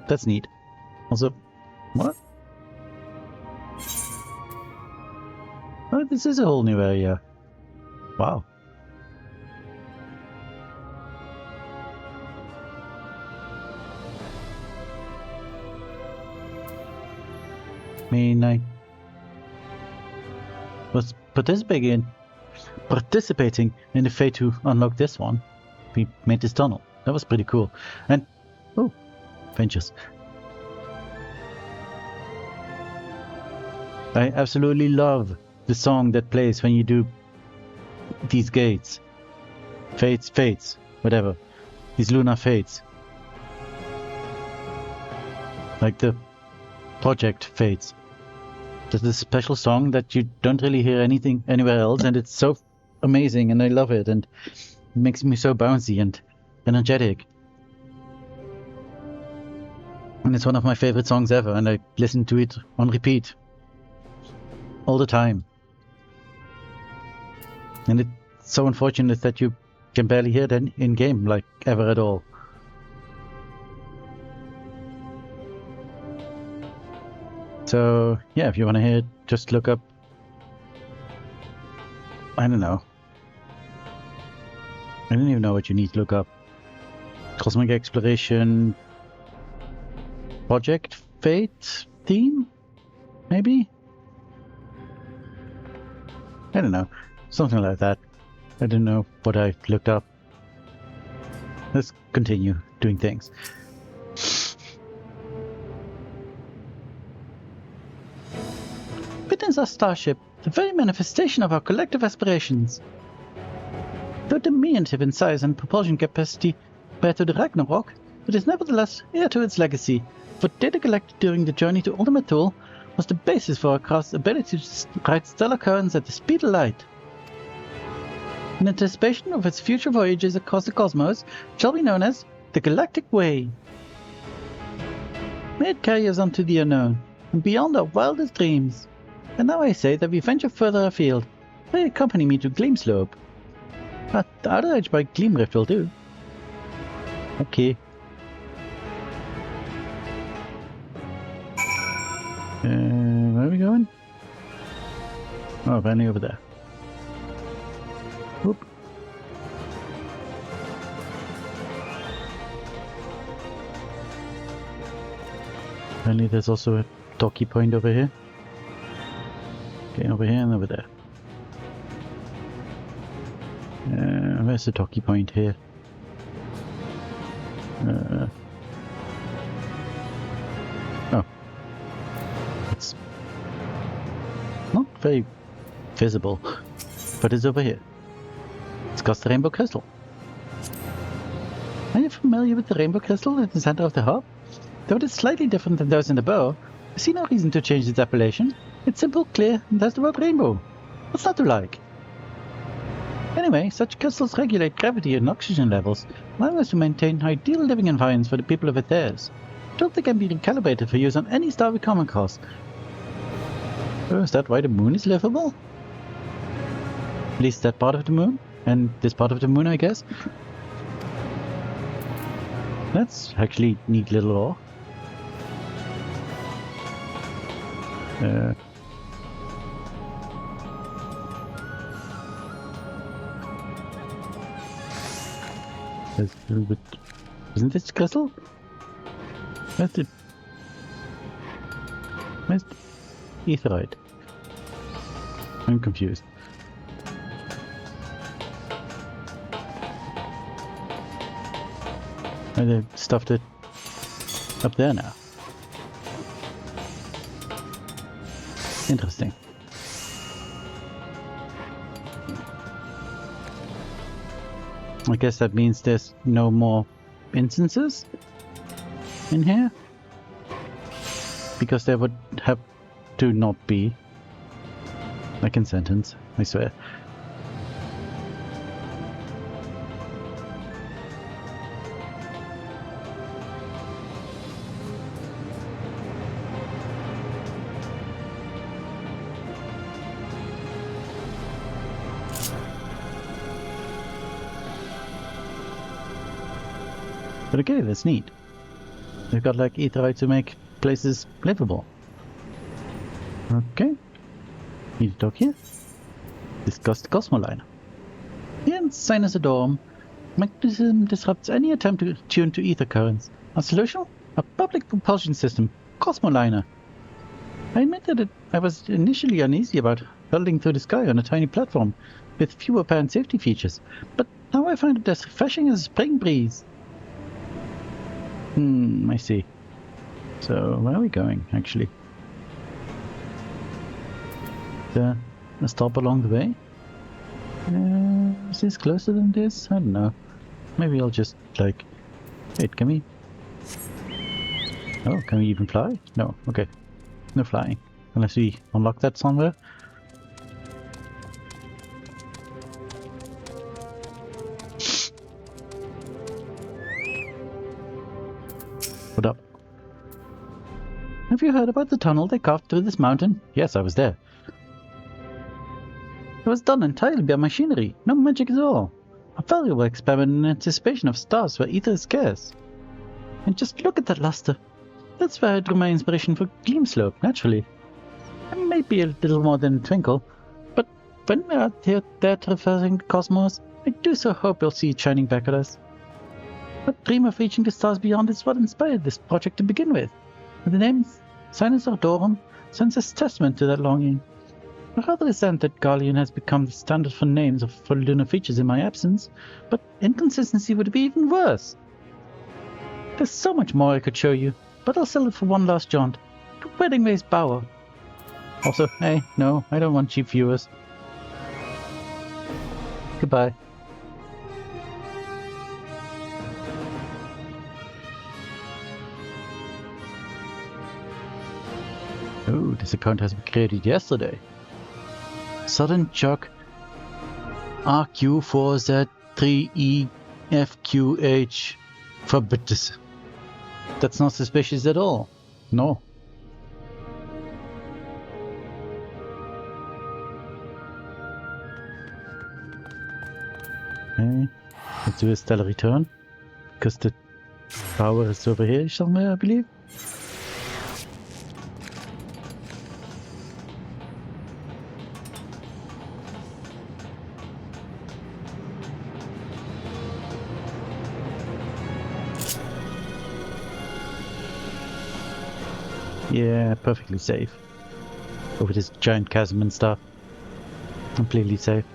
That's neat. Also, what? Oh, this is a whole new area. Wow. I mean, I was participating in the fate to unlock this one. We made this tunnel. That was pretty cool. And oh, ventures. I absolutely love the song that plays when you do these gates. Fates, whatever. These lunar fates. Like the project fates. There's this special song that you don't really hear anything anywhere else, and it's so amazing, and I love it, and it makes me so bouncy and energetic. And it's one of my favorite songs ever, and I listen to it on repeat all the time. And it's so unfortunate that you can barely hear it in game, like ever at all. So yeah, if you want to hear it, just look up, I don't know. I don't even know what you need to look up. Cosmic Exploration Project Fate theme? Maybe? I don't know. Something like that. I don't know what I looked up. Let's continue doing things. Witness our starship, the very manifestation of our collective aspirations. Though diminutive in size and propulsion capacity compared to the Ragnarok, it is nevertheless heir to its legacy, for data collected during the journey to Ultimate Thule was the basis for our craft's ability to ride stellar currents at the speed of light. In anticipation of its future voyages across the cosmos, it shall be known as the Galactic Way. May it carry us on to the unknown, and beyond our wildest dreams. And now I say that we venture further afield. Pray accompany me to Gleamslope. But the outer edge by Gleamrift will do. Okay. Where are we going? Oh, apparently over there. Whoop. Apparently there's also a docky point over here. Okay, over here and over there. Where's the docky point here? Oh. It's not very visible, but it's over here. It's got the rainbow crystal. Are you familiar with the rainbow crystal at the center of the hub? Though it is slightly different than those in the bow, I see no reason to change its appellation. It's simple, clear, and has the word rainbow. What's not to like? Anyway, such crystals regulate gravity and oxygen levels, allowing us to maintain ideal living environments for the people of Aether's. I don't think they can be recalibrated for use on any star we come across. Oh, is that why the moon is livable? At least that part of the moon? And this part of the moon, I guess? That's actually neat little ore. There's a little bit... Isn't this crystal? Where's the Aetheryte? I'm confused. And they stuffed it up there now. Interesting. I guess that means there's no more instances in here? Because there would have to not be. Like in sentence, I swear. But okay, that's neat. They've got like Aetheryte to make places livable. Okay. Need to talk here. Discuss the Cosmoline. Here in Sinusodorum, magnetism disrupts any attempt to tune to ether currents. Our solution? A public propulsion system. Cosmoliner. I admit that I was initially uneasy about hurtling through the sky on a tiny platform with few apparent safety features, but now I find it as refreshing as a spring breeze. I see. So, where are we going, actually? A stop along the way? Is this closer than this? I don't know. Maybe I'll just, like... Wait, can we... Oh, can we even fly? No, okay. No flying. Unless we unlock that somewhere. What up? Have you heard about the tunnel they carved through this mountain? Yes, I was there. It was done entirely by machinery, no magic at all. A valuable experiment in anticipation of stars where ether is scarce. And just look at that luster. That's where I drew my inspiration for Gleamslope, naturally. It may be a little more than a twinkle, but when we're out there traversing the cosmos, I do so hope you'll see it shining back at us. That dream of reaching the stars beyond is what inspired this project to begin with. And the name Sinusodorum stands as testament to that longing. I rather resent that Garlean has become the standard for names for lunar features in my absence, but inconsistency would be even worse. There's so much more I could show you, but I'll sell it for one last jaunt. To Wedding Race Bower. Also, hey, no, I don't want cheap viewers. Goodbye. Oh, this account has been created yesterday. Sudden shock RQ4Z3EFQH. Forbids. That's not suspicious at all. No. Okay. Let's do a stellar return. Because the power is over here somewhere, I believe. Yeah, perfectly safe. Over this giant chasm and stuff. Completely safe.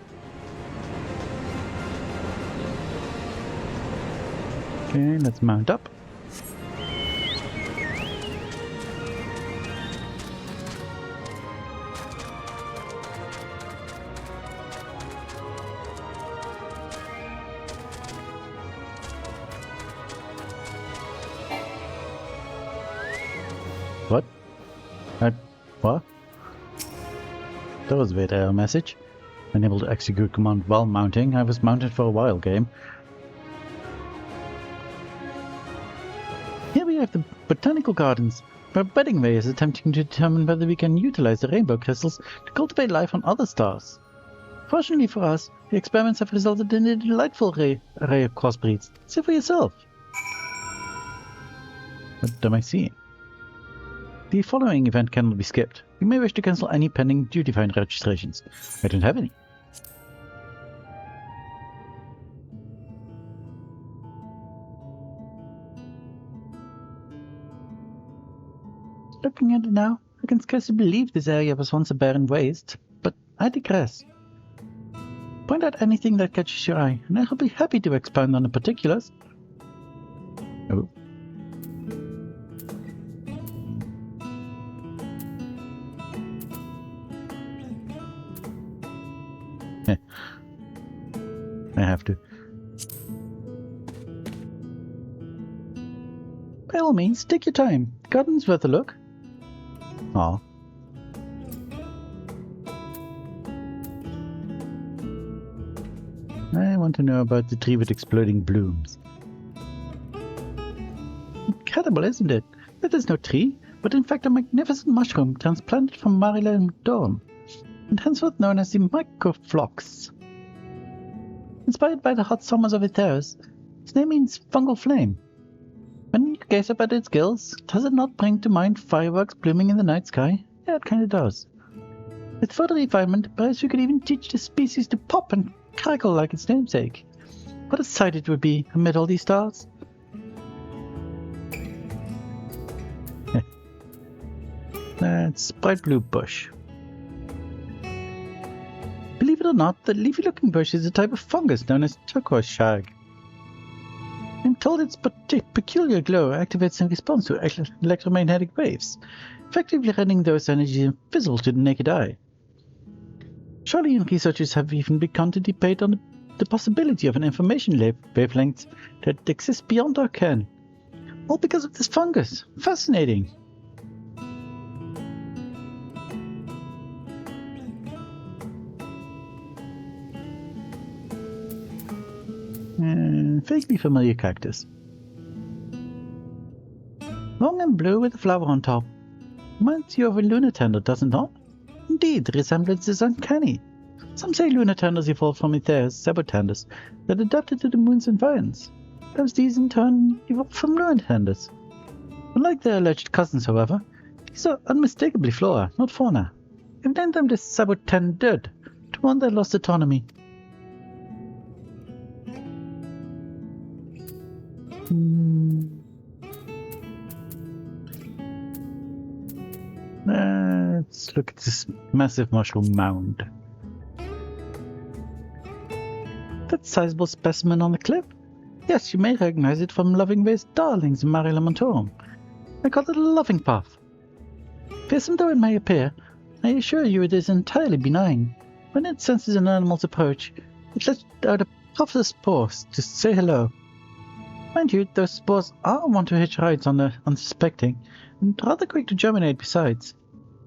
Okay, let's mount up. What? What? That was a weird error message. Unable to execute command while mounting. I was mounted for a while, game. Here we have the Botanical Gardens, where Beddingway is attempting to determine whether we can utilize the rainbow crystals to cultivate life on other stars. Fortunately for us, the experiments have resulted in a delightful array of crossbreeds. See for yourself. What am I seeing? The following event cannot be skipped. You may wish to cancel any pending duty-find registrations. I don't have any. Looking at it now, I can scarcely believe this area was once a barren waste, but I digress. Point out anything that catches your eye, and I'll be happy to expound on the particulars. Oh. I have to. By all means, take your time. The garden's worth a look. Aw. I want to know about the tree with exploding blooms. Incredible, isn't it? That is no tree, but in fact a magnificent mushroom transplanted from Maryland Dawn, and henceforth known as the Microflox. Inspired by the hot summers of Ethers, its name means fungal flame. When you gaze up at its gills, does it not bring to mind fireworks blooming in the night sky? Yeah, it kinda does. With further refinement, perhaps we could even teach the species to pop and crackle like its namesake. What a sight it would be amid all these stars. That's bright blue bush. Believe it or not, the leafy-looking bush is a type of fungus known as turquoise shag. I'm told its peculiar glow activates in response to electromagnetic waves, effectively rendering those energies invisible to the naked eye. Surely researchers have even begun to debate on the possibility of an information wavelength that exists beyond our ken. All because of this fungus. Fascinating. Vaguely familiar cactus. Long and blue with a flower on top. Reminds you of a lunar tender, does it not? Indeed, the resemblance is uncanny. Some say lunar tenders evolved from Ethers, sabotanders, that adapted to the moon's environs. Perhaps these in turn evolved from lunar tenders. Unlike their alleged cousins, however, these are unmistakably flora, not fauna. I've named them the sabotandered, to warn their lost autonomy. Let's look at this massive mushroom mound. That sizable specimen on the cliff? Yes, you may recognize it from Lovingway's darlings in Marie Lamontorum. I call it a loving puff. Fearsome though it may appear, I assure you it is entirely benign. When it senses an animal's approach, it lets out a puff of spores to say hello. Mind you, those spores are wont to hitch rides on the unsuspecting, and rather quick to germinate besides.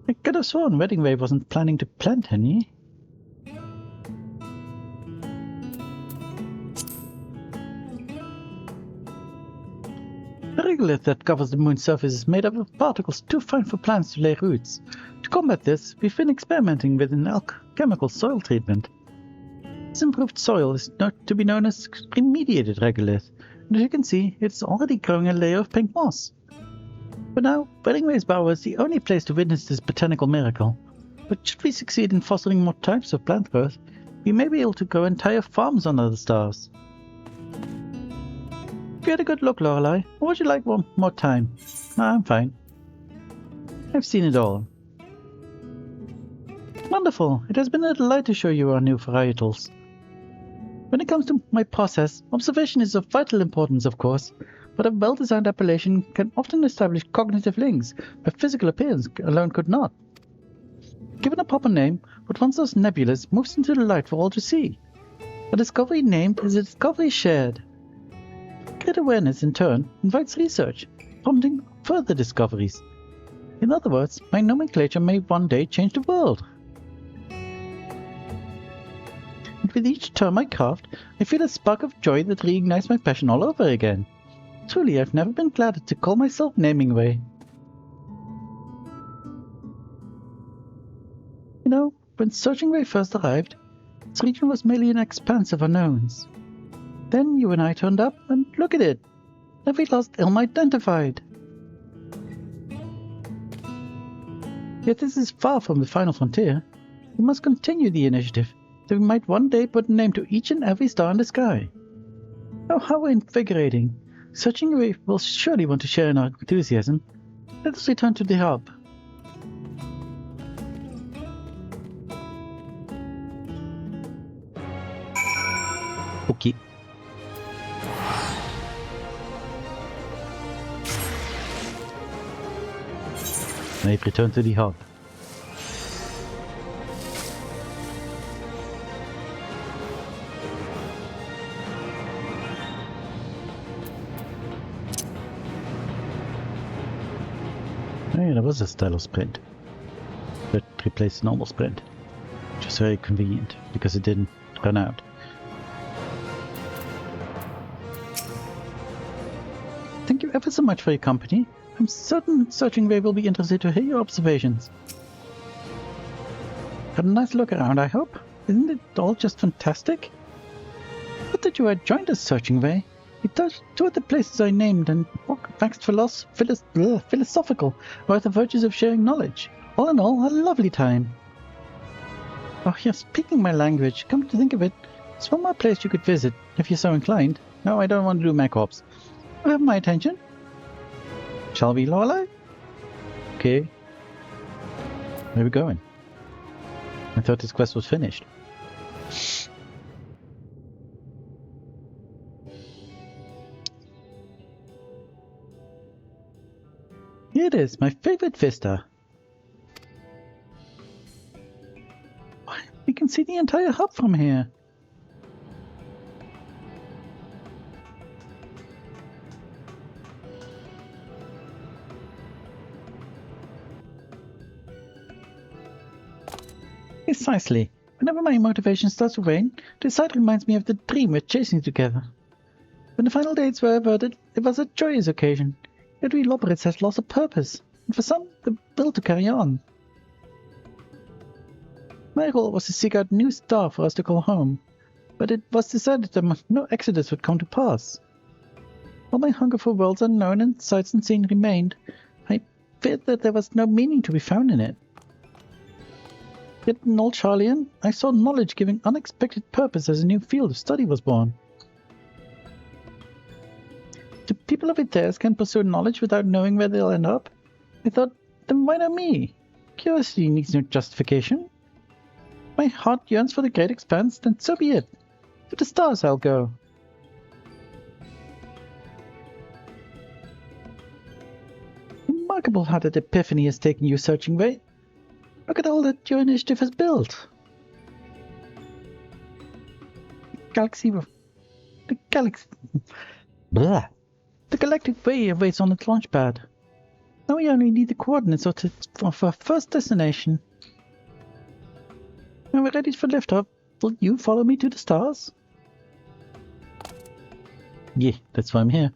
I could have sworn Weddingway wasn't planning to plant any. The regolith that covers the moon's surface is made up of particles too fine for plants to lay roots. To combat this, we've been experimenting with an alchemical soil treatment. This improved soil is to be known as remediated regolith, and as you can see, it's already growing a layer of pink moss. For now, Weddingway's Bower is the only place to witness this botanical miracle, but should we succeed in fostering more types of plant growth, we may be able to grow entire farms on other stars. Have you had a good look, Lorelei, or would you like one more time? No, I'm fine. I've seen it all. Wonderful! It has been a delight to show you our new varietals. When it comes to my process, observation is of vital importance, of course, but a well-designed appellation can often establish cognitive links where physical appearance alone could not. Given a proper name, what once was nebulous moves into the light for all to see. A discovery named is a discovery shared. Great awareness, in turn, invites research, prompting further discoveries. In other words, my nomenclature may one day change the world. and with each term I craft, I feel a spark of joy that reignites my passion all over again. Truly, I've never been gladder to call myself Namingway. You know, when Searchingway first arrived, this region was merely an expanse of unknowns. Then you and I turned up, and look at it! Every lost elm identified! Yet this is far from the final frontier. We must continue the initiative, that we might one day put a name to each and every star in the sky. Oh, how invigorating! Searchingway will surely want to share in our enthusiasm. Let us return to the hub. Okay. I've returned to the hub. Oh yeah, there was a style of sprint that replaced normal sprint, which was very convenient because it didn't run out. Thank you ever so much for your company. I'm certain Searchingway will be interested to hear your observations. Had a nice look around, I hope. Isn't it all just fantastic? What that you had joined us, Searchingway? We touched two of the places I named and waxed philosophical about the virtues of sharing knowledge. All in all, a lovely time. Oh, you're speaking my language. Come to think of it, there's one more place you could visit, if you're so inclined. No, I don't want to do Macorps. You have my attention. Shall we, Lorelei? Okay. Where are we going? I thought this quest was finished. Here it is, my favorite vista. We can see the entire hub from here. Precisely. Whenever my motivation starts to wane, this site reminds me of the dream we're chasing together. When the final dates were averted, it was a joyous occasion. Yet we Lobrits has lost a purpose, and for some, the will to carry on. My role was to seek out a new star for us to call home, but it was decided that no exodus would come to pass. While my hunger for worlds unknown and sights unseen remained, I feared that there was no meaning to be found in it. Yet in old Charlian, I saw knowledge giving unexpected purpose as a new field of study was born. The people of Ithaias can pursue knowledge without knowing where they'll end up. I thought, then why not me? Curiosity needs no justification. My heart yearns for the great expanse, then so be it. To the stars I'll go. Remarkable how that epiphany has taken you, Searchingway. Look at all that your initiative has built. The galactic way awaits on its launch pad. Now we only need the coordinates of our first destination. When we're ready for liftoff, will you follow me to the stars? Yeah, that's why I'm here.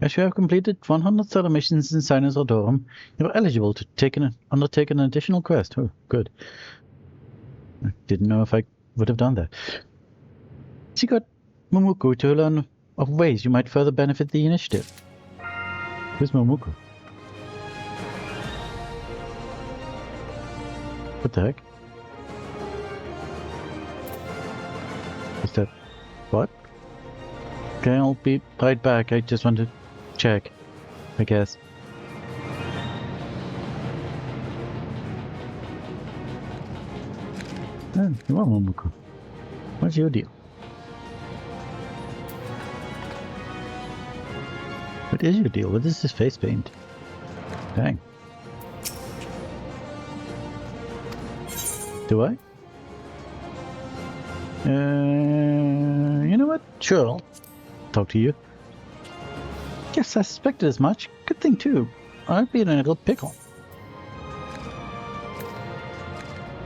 As you have completed 100 stellar missions in Sinus Ordorum, you are eligible to undertake an additional quest. Oh, good. I didn't know if I would have done that. Seek out Momuku to learn of ways you might further benefit the initiative. Who's Momuku? What the heck? Is that... what? Okay, I'll be right back. I just want to check, I guess. Oh, you are Momuku. What's your deal? What is your deal? What is this face paint? Dang. Do I? You know what? Sure, I'll talk to you. Yes, I suspected as much. Good thing, too. I'd be in a real pickle.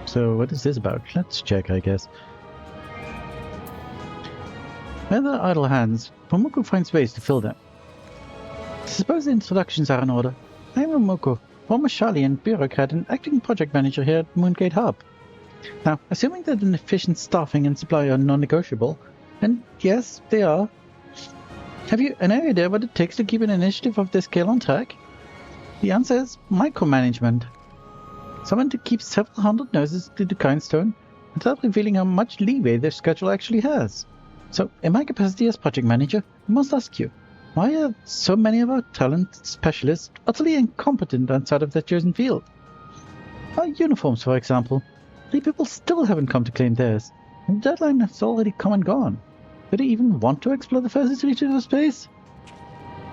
So, what is this about? Let's check, I guess. Where there are idle hands, Momoko finds ways to fill them. I suppose the introductions are in order. I'm Momoko, former Charlian bureaucrat and acting project manager here at Moongate Hub. Now, assuming that an efficient staffing and supply are non-negotiable, and yes, they are, have you any idea what it takes to keep an initiative of this scale on track? The answer is micromanagement. Someone to keep several hundred noses to the grindstone without revealing how much leeway their schedule actually has. So, in my capacity as project manager, I must ask you, why are so many of our talent specialists utterly incompetent outside of their chosen field? Our uniforms, for example. 3 people still haven't come to claim theirs, and the deadline has already come and gone. Do they even want to explore the furthest reaches of space?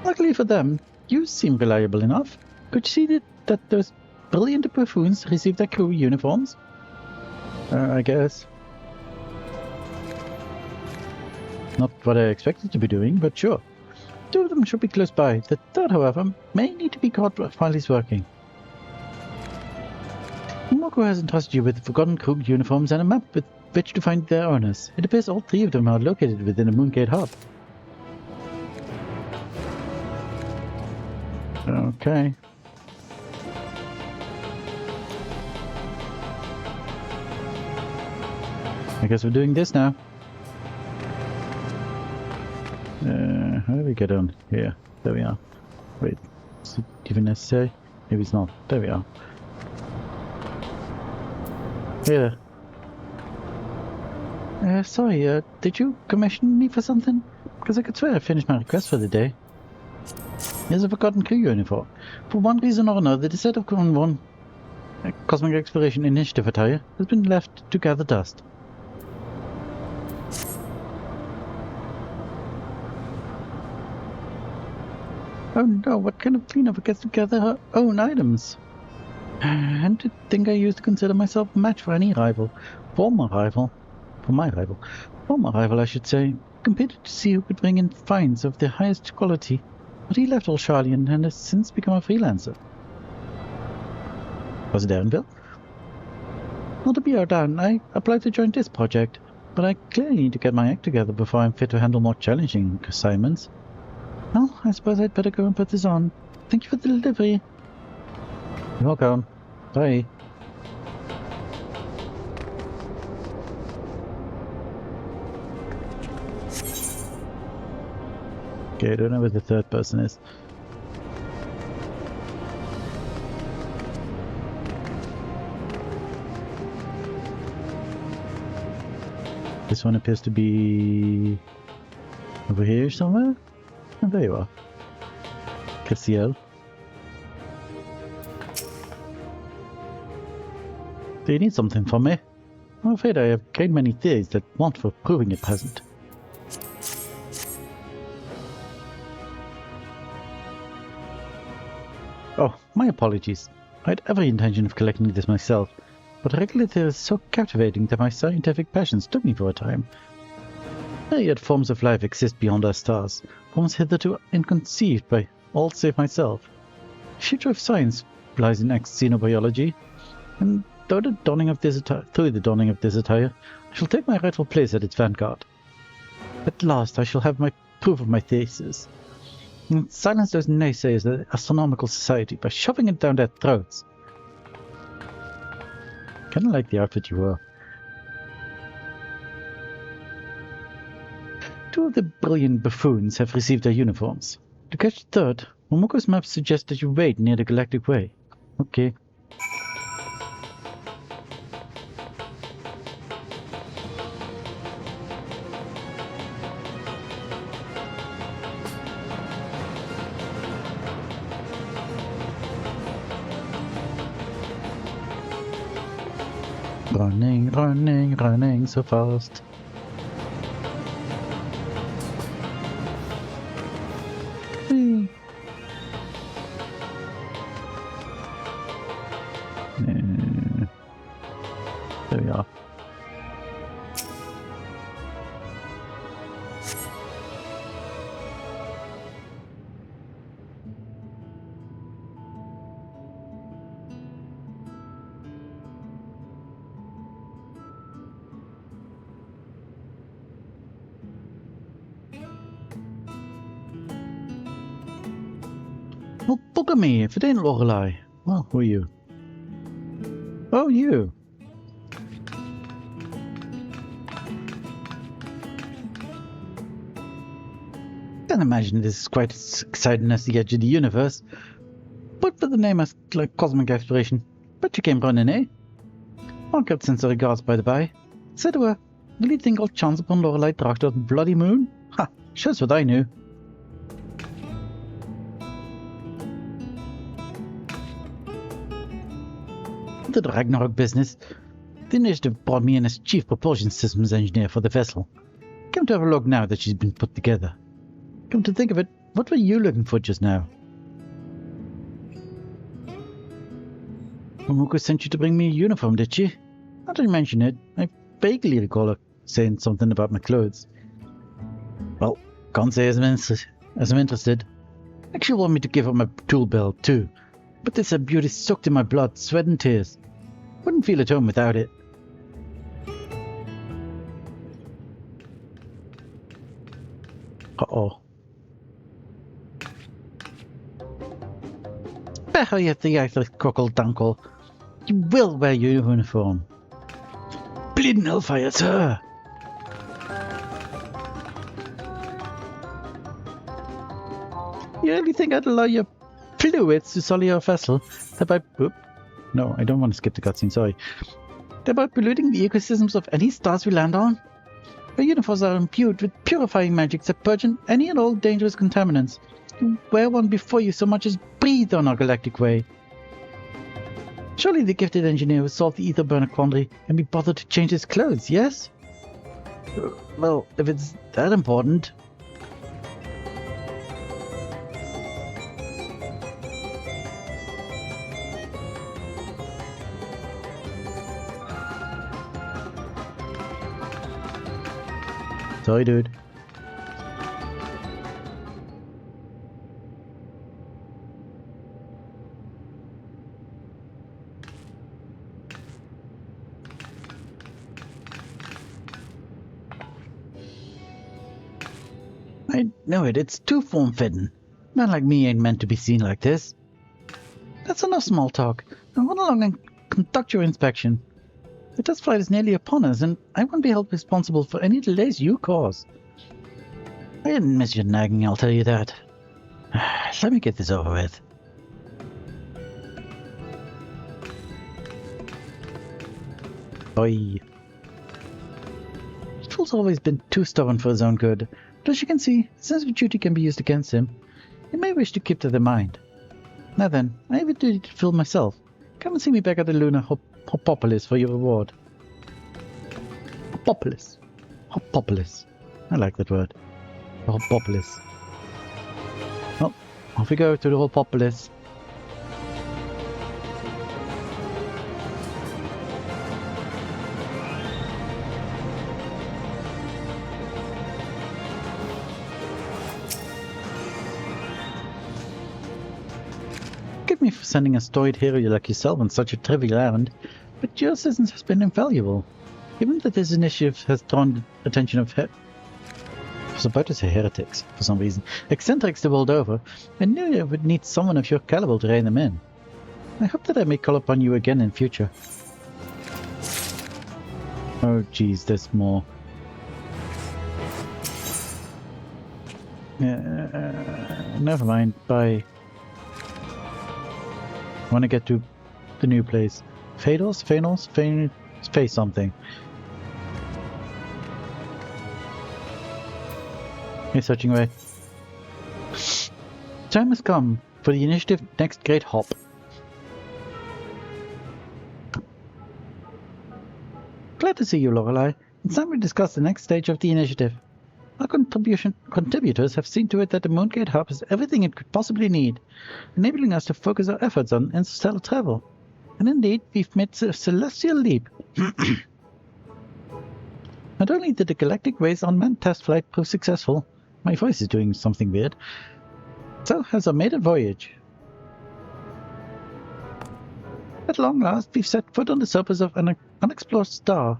Luckily for them, you seem reliable enough. Could you see that those brilliant buffoons receive their crew uniforms? I guess. Not what I expected to be doing, but sure. 2 of them should be close by. The third, however, may need to be caught while he's working. Momoko has entrusted you with the Forgotten Crew uniforms and a map with which to find their owners. It appears all 3 of them are located within the Moongate Hub. Okay. I guess we're doing this now. How do we get on here? There we are. Wait, is it even necessary? Maybe it's not. There we are. Hey there. Sorry, did you commission me for something? Because I could swear I finished my request for the day. Here's a Forgotten Crew uniform. For one reason or another, the set of one Cosmic Exploration Initiative attire has been left to gather dust. Oh no, what kind of cleanup gets to gather her own items? And to think I used to consider myself a match for any rival. Former rival, I should say. Competed to see who could bring in finds of the highest quality. But he left all Charlian and has since become a freelancer. Was it Aaronville? Not to be outdone, I applied to join this project, but I clearly need to get my act together before I'm fit to handle more challenging assignments. Well, I suppose I'd better go and put this on. Thank you for the delivery. You're welcome. Bye. Okay, I don't know where the third person is. This one appears to be over here somewhere. Oh, there you are. Cassiel. Do you need something from me? I'm afraid I have great many theories that want for proving it present. Oh, my apologies. I had every intention of collecting this myself, but regular theory is so captivating that my scientific passions took me for a time. Yet forms of life exist beyond our stars, forms hitherto inconceived by all save myself. The future of science lies in xenobiology, and through the dawning of this attire, I shall take my rightful place at its vanguard. At last I shall have my proof of my thesis, and silence those naysayers of the Astronomical Society by shoving it down their throats. Kinda like the outfit you wear. 2 of the brilliant buffoons have received their uniforms. To catch the third, Momoko's map suggests that you wait near the Galactic Way. Okay. Running, running, running so fast. Whee. There we are. Well, bugger me if it ain't Lorelei. Well, who are you? Oh, you. Can't imagine this is quite as exciting as the edge of the universe. But for the name as like cosmic exploration. But you came running, eh? Margaret sends her regards, by the by. Said to her, will you think I'll chance upon Lorelei dragged out the bloody moon? Ha! Shows what I knew. The Ragnarok business. The initiative brought me in as chief propulsion systems engineer for the vessel. Come to have a look now that she's been put together. Come to think of it, what were you looking for just now? Momoku sent you to bring me a uniform, did she? Now that you mention it, I vaguely recall her saying something about my clothes. Well, can't say as I'm interested. Actually want me to give her my tool belt too, but this beauty soaked in my blood, sweat and tears. Wouldn't feel at home without it. Uh-oh. Better you the actual cockle dunkle. You will wear your uniform. Bleeding hellfire, it's her! You really think I'd allow your fluids to sully your vessel? Thereby... Oop. No, I don't want to skip the cutscene, sorry. Thereby polluting the ecosystems of any stars we land on? Our uniforms are imbued with purifying magics that purge any and all dangerous contaminants. You wear one before you so much as breathe on our galactic way. Surely the gifted engineer will solve the ether burner quandary and be bothered to change his clothes, yes? Well, if it's that important... Sorry, dude. I know it, it's too form-fitting. Man like me ain't meant to be seen like this. That's enough small talk. Now run along and conduct your inspection. The test flight is nearly upon us, and I won't be held responsible for any delays you cause. I didn't miss your nagging, I'll tell you that. Let me get this over with. Oi. This fool's always been too stubborn for his own good, but as you can see, a sense of duty can be used against him. He may wish to keep to the mind. Now then, I have a duty to fulfill myself. Come and see me back at the Lunar Hopopolis for your reward. Hopopolis. Hopopolis. I like that word. The Hopopolis. Well, off we go to the Hopopolis. Forgive me for sending a storied hero like yourself on such a trivial errand, but your assistance has been invaluable. Given that this initiative has drawn the attention of I was about to say heretics, for some reason. Eccentrics the world over, I knew I would need someone of your caliber to rein them in. I hope that I may call upon you again in future. Oh geez, there's more. Never mind, bye. I want to get to the new place. Fae'ret? Face something. You're searching away. Time has come for the initiative next great hop. Glad to see you, Lorelei. It's time we discuss the next stage of the initiative. Our contributors have seen to it that the Moongate Hub has everything it could possibly need, enabling us to focus our efforts on interstellar travel. And indeed, we've made a celestial leap. Not only did the Galactic Ways unmanned test flight prove successful, my voice is doing something weird, so has our maiden voyage. At long last, we've set foot on the surface of an unexplored star,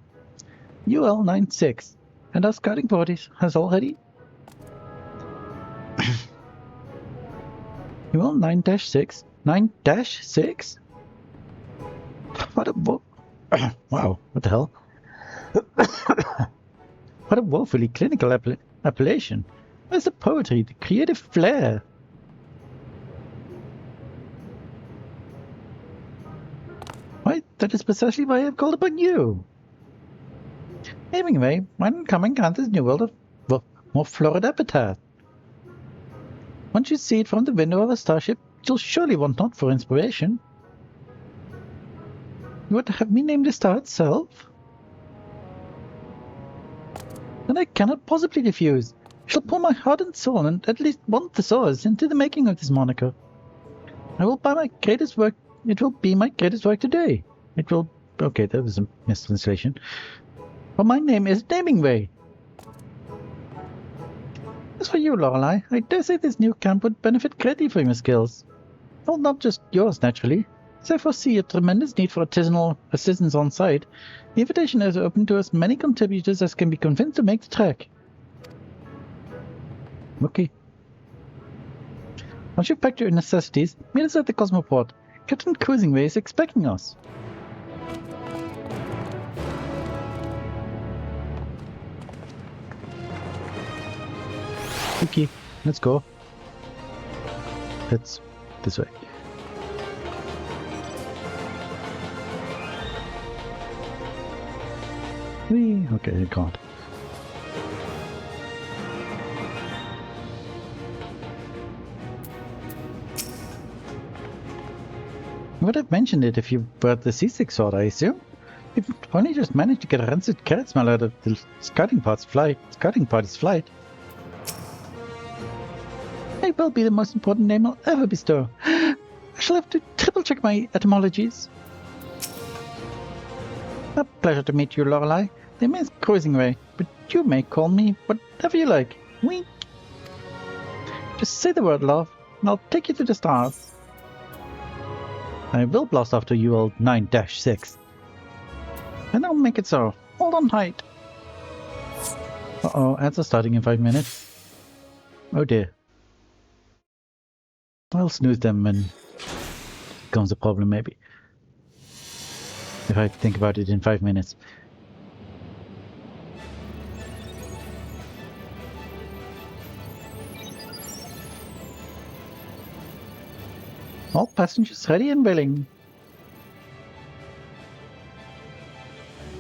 UL-96, and our scouting party has already... You will 9-6? 9-6? What a wow, what the hell? What a woefully clinical appellation. Where's the poetry, the creative flair? Why, that is precisely why I've called upon you. Hemingway, when come encounters new world of more florid epitaph. Once you see it from the window of a starship, you'll surely want not for inspiration. You would have me name the star itself? Then I cannot possibly refuse. I shall pour my heart and soul and at least one thesaurus into the making of this moniker. It will be my greatest work today. Okay, that was a mistranslation. But my name is Hemingway. As for you, Lorelei, I dare say this new camp would benefit greatly from your skills. Well, not just yours, naturally. As I foresee a tremendous need for artisanal assistance on site, the invitation is open to as many contributors as can be convinced to make the trek. Okay. Once you've packed your necessities, meet us at the Cosmoport. Captain Cruisingway is expecting us. Okay, let's go. Let's this way. Okay, I can't. I would have mentioned it if you were at the seasick sort, I assume. You've only just managed to get a rancid carrot smell out of the scouting party's flight. May well be the most important name I'll ever bestow. I shall have to triple check my etymologies. A pleasure to meet you, Lorelei. The name is Cruisingway, but you may call me whatever you like. Wink. Just say the word, love, and I'll take you to the stars. I will blast after you, old 9-6. And I'll make it so. Hold on tight. Uh-oh, ads are starting in 5 minutes. Oh dear. I'll snooze them and becomes a problem maybe. If I think about it in 5 minutes. All passengers ready and willing.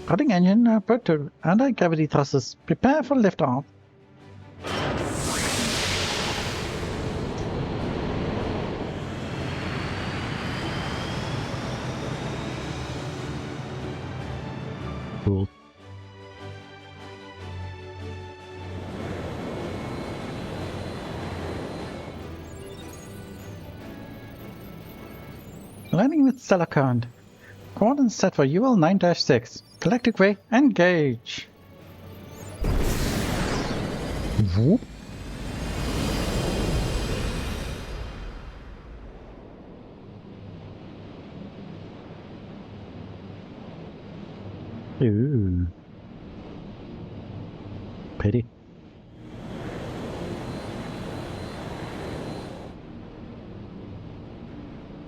Running engine, approach to anti-gravity thrusters. Prepare for liftoff. Cool. Landing with stellar current. Coordinates set for UL 9-6. Galactic Way, engage! Whoop. Ooh. Pity.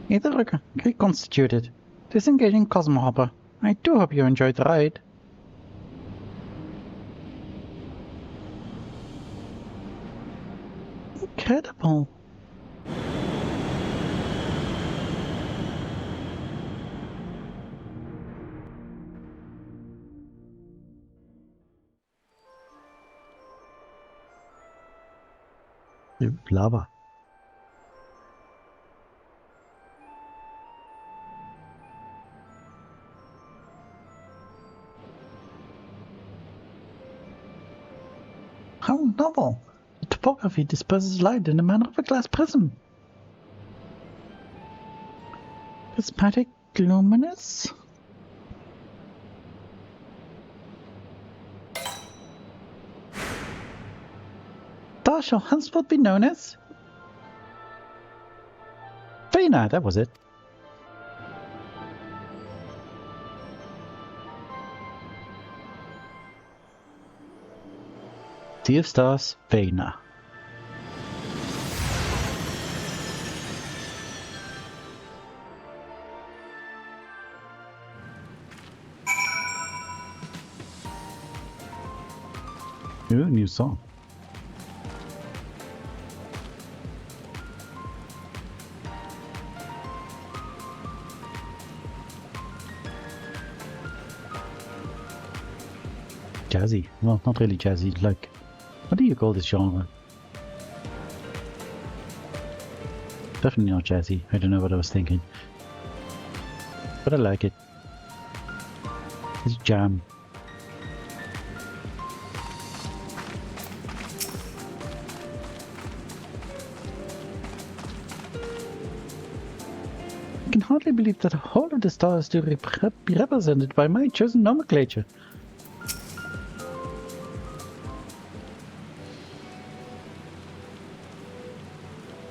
Either reconstituted. Disengaging Cosmo Hopper. I do hope you enjoyed the ride. Incredible. Lava. How novel! The topography disperses light in the manner of a glass prism. Prismatic luminous? Thou shall henceforth be known as Fae'ret, that was it. Sea of Stars, Fae'ret. Ooh, new song. Jazzy. Well, not really jazzy, like... What do you call this genre? Definitely not jazzy. I don't know what I was thinking. But I like it. It's jam. I can hardly believe that the whole of the stars to be represented by my chosen nomenclature.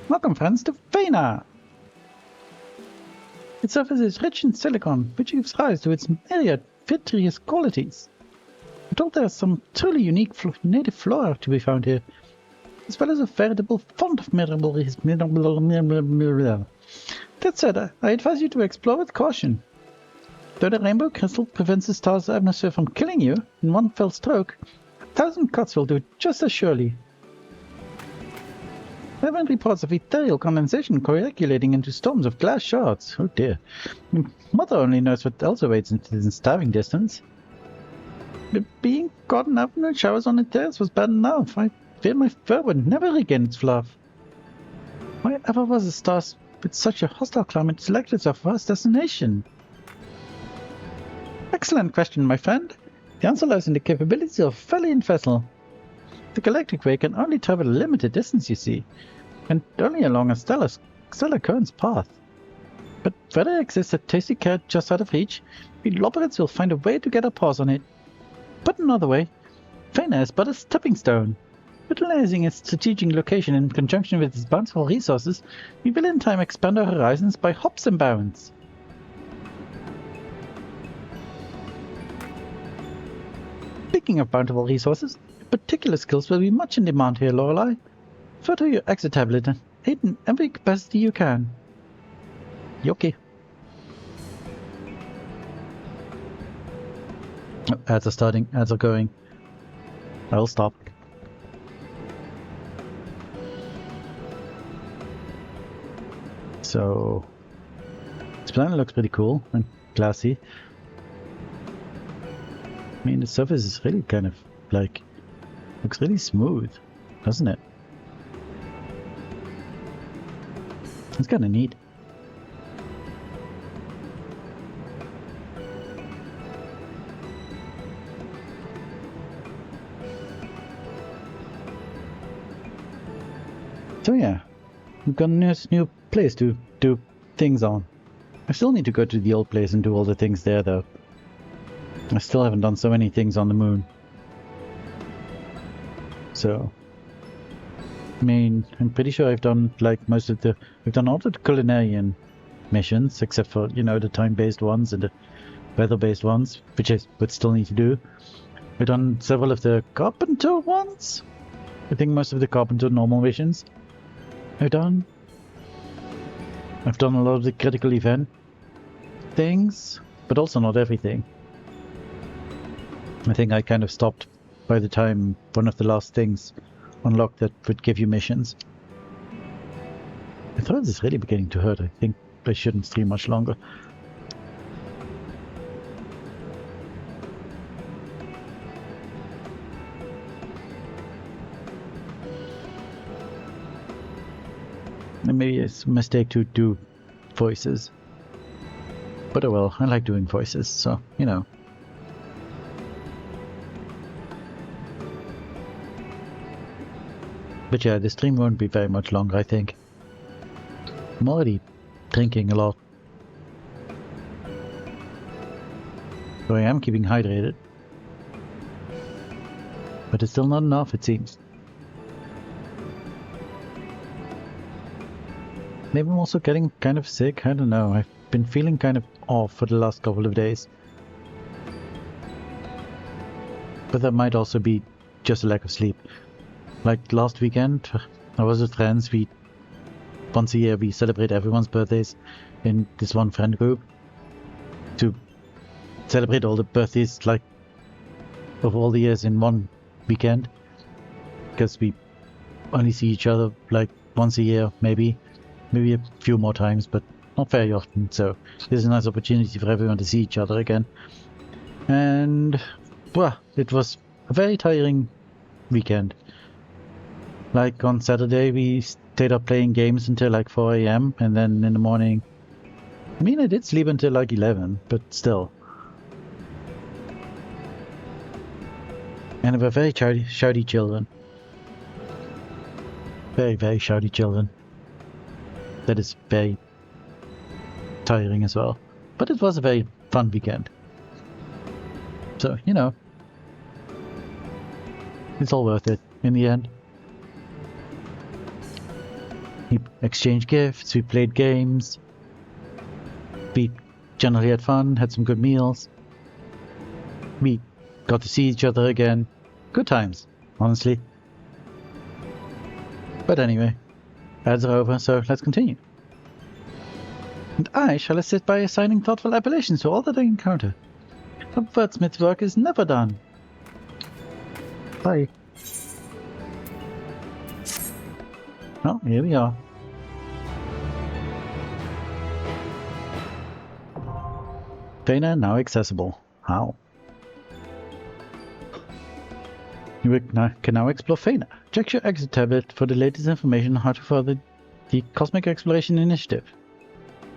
Welcome, friends, to Fae'ret! Its surface is rich in silicon, which gives rise to its myriad vitreous qualities. We're told there's some truly unique native flora to be found here, as well as a veritable font of minerals. That said, I advise you to explore with caution. Though the rainbow crystal prevents the star's atmosphere from killing you in one fell stroke, 1,000 cuts will do it just as surely. There have been reports of ethereal condensation coagulating into storms of glass shards. Oh dear. Mother only knows what else awaits in starving distance. But being caught in afternoon showers on the terrace was bad enough. I feared my fur would never regain its fluff. Why ever was a star with such a hostile climate selected as our first destination? Excellent question, my friend. The answer lies in the capabilities of a Fae'ret vessel. The galactic ray can only travel a limited distance, you see, and only along a stellar current's path. But whether it exists a tasty carrot just out of reach, we lobberets will find a way to get our paws on it. Put another way, Fae'ret is but a stepping stone. Utilizing its strategic location in conjunction with its bountiful resources, we will in time expand our horizons by hops and bounds. Speaking of bountiful resources, particular skills will be much in demand here, Lorelei. Refer to your exit tablet and aid in every capacity you can. Yoki. Oh, ads are starting, ads are going. I'll stop. So, this planet looks pretty cool and glassy. I mean, the surface is really kind of like... looks really smooth, doesn't it? It's kind of neat. So yeah, we've got a nice new place to do things on. I still need to go to the old place and do all the things there though. I still haven't done so many things on the moon. So, I mean, I'm pretty sure I've done like most of the... I've done all the culinarian missions, except for, you know, the time-based ones and the weather-based ones, which I would still need to do. I've done several of the carpenter ones. I think most of the carpenter normal missions I've done. I've done a lot of the critical event things, but also not everything. I think I kind of stopped by the time one of the last things unlocked that would give you missions. My throat is really beginning to hurt. I think I shouldn't stream much longer. And maybe it's a mistake to do voices. But oh well, I like doing voices, so, you know. But yeah, the stream won't be very much longer, I think. I'm already drinking a lot. So I am keeping hydrated. But it's still not enough, it seems. Maybe I'm also getting kind of sick, I don't know. I've been feeling kind of off for the last couple of days. But that might also be just a lack of sleep. Like last weekend, I was with friends. Once a year we celebrate everyone's birthdays in this one friend group. To celebrate all the birthdays, like, of all the years in one weekend. because we only see each other like once a year, maybe a few more times, but not very often. So this is a nice opportunity for everyone to see each other again. And well, it was a very tiring weekend. Like on Saturday, we stayed up playing games until like 4 AM, and then in the morning, I mean, I did sleep until like 11, but still. And they were very shouty children. Very, very shouty children. That is very tiring as well. But it was a very fun weekend. So, you know, it's all worth it in the end. We exchanged gifts, we played games. We generally had fun, had some good meals. We got to see each other again. Good times, honestly. But anyway, ads are over, so let's continue. And I shall assist by assigning thoughtful appellations to all that I encounter. The wordsmith's work is never done. Bye. Well, here we are. Fae'ret now accessible. How? You can now explore Fae'ret. Check your exit tablet for the latest information on how to further the Cosmic Exploration Initiative.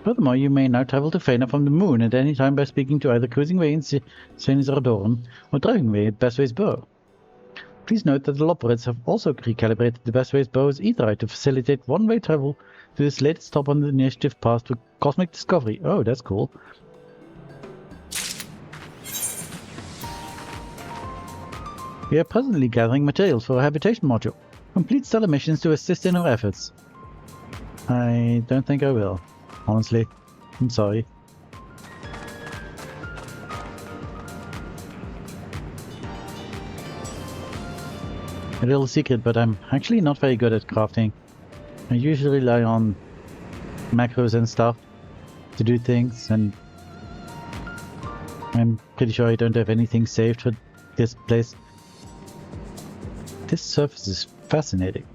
Furthermore, you may now travel to Fae'ret from the moon at any time by speaking to either Cruising Way in Senizoradorum or Driving Way at Bestway's Bow. Please note that the Loporits have also recalibrated the Bestway's Bow's Aetheryte to facilitate one-way travel to this latest stop on the initiative path to Cosmic Discovery. Oh, that's cool. We are presently gathering materials for a habitation module. Complete stellar missions to assist in our efforts. I don't think I will. Honestly, I'm sorry. A little secret, but I'm actually not very good at crafting. I usually rely on macros and stuff to do things, and I'm pretty sure I don't have anything saved for this place. This surface is fascinating.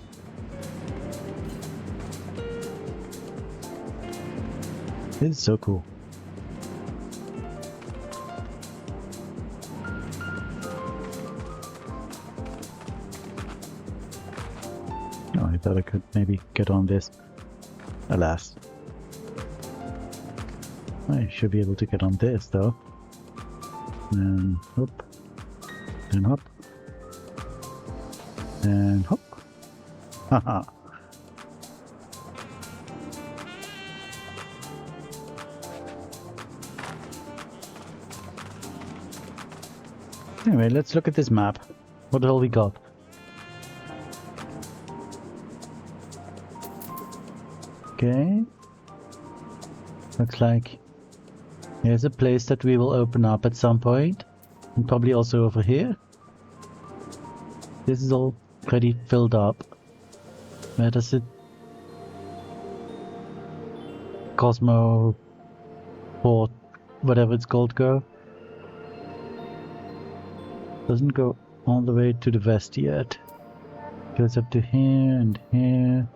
This is so cool. Oh, I thought I could maybe get on this. Alas. I should be able to get on this though. And hop. And hop. And hop. Haha. Anyway, let's look at this map. What the hell we got? Okay. Looks like here's a place that we will open up at some point. And probably also over here. This is all pretty filled up. Where does it? Cosmo Port, whatever it's called, go? Doesn't go all the way to the west yet. Goes up to here and here.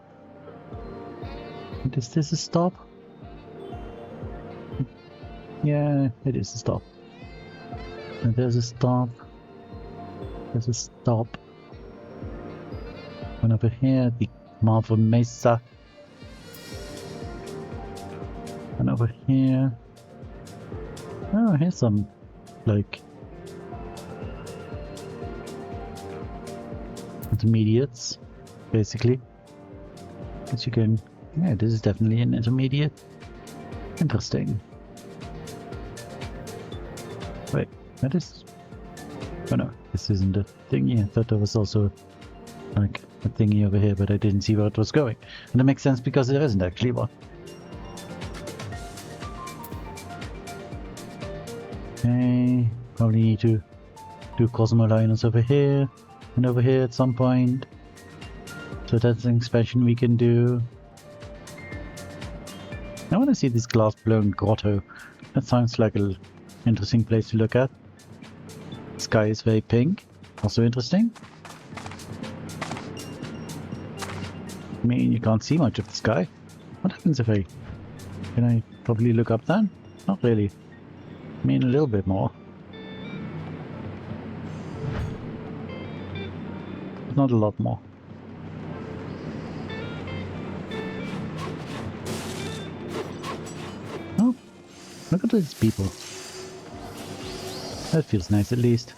Is this a stop? Yeah, it is a stop. And there's a stop. There's a stop. And over here, the Marva Mesa. And over here. Oh, here's some, like, intermediates, basically. As you can, yeah, this is definitely an intermediate. Interesting. Wait, that is, oh no, this isn't a thingy. I thought there was also like a thingy over here, but I didn't see where it was going. And that makes sense because there isn't actually one. Okay, probably need to do Cosmo Liners over here and over here at some point. So that's an expansion we can do. I want to see this glass-blown grotto. That sounds like an interesting place to look at. Sky is very pink. Also interesting. I mean, you can't see much of the sky. What happens if I... Can I probably look up then? Not really. I mean, a little bit more. Not a lot more. Oh, look at these people. That feels nice at least.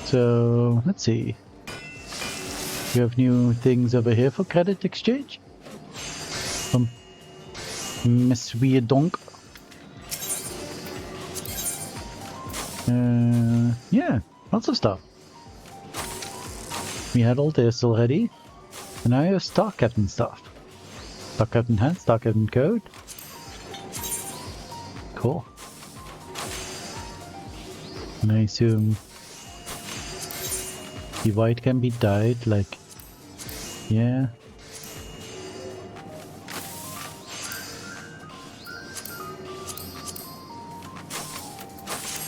So, let's see. We have new things over here for credit exchange. From Miss Weirdonk. Yeah, lots of stuff. We had all this already. And now I have Star Captain stuff. Star Captain hat, Star Captain code. Cool. And I assume the white can be dyed, like, yeah.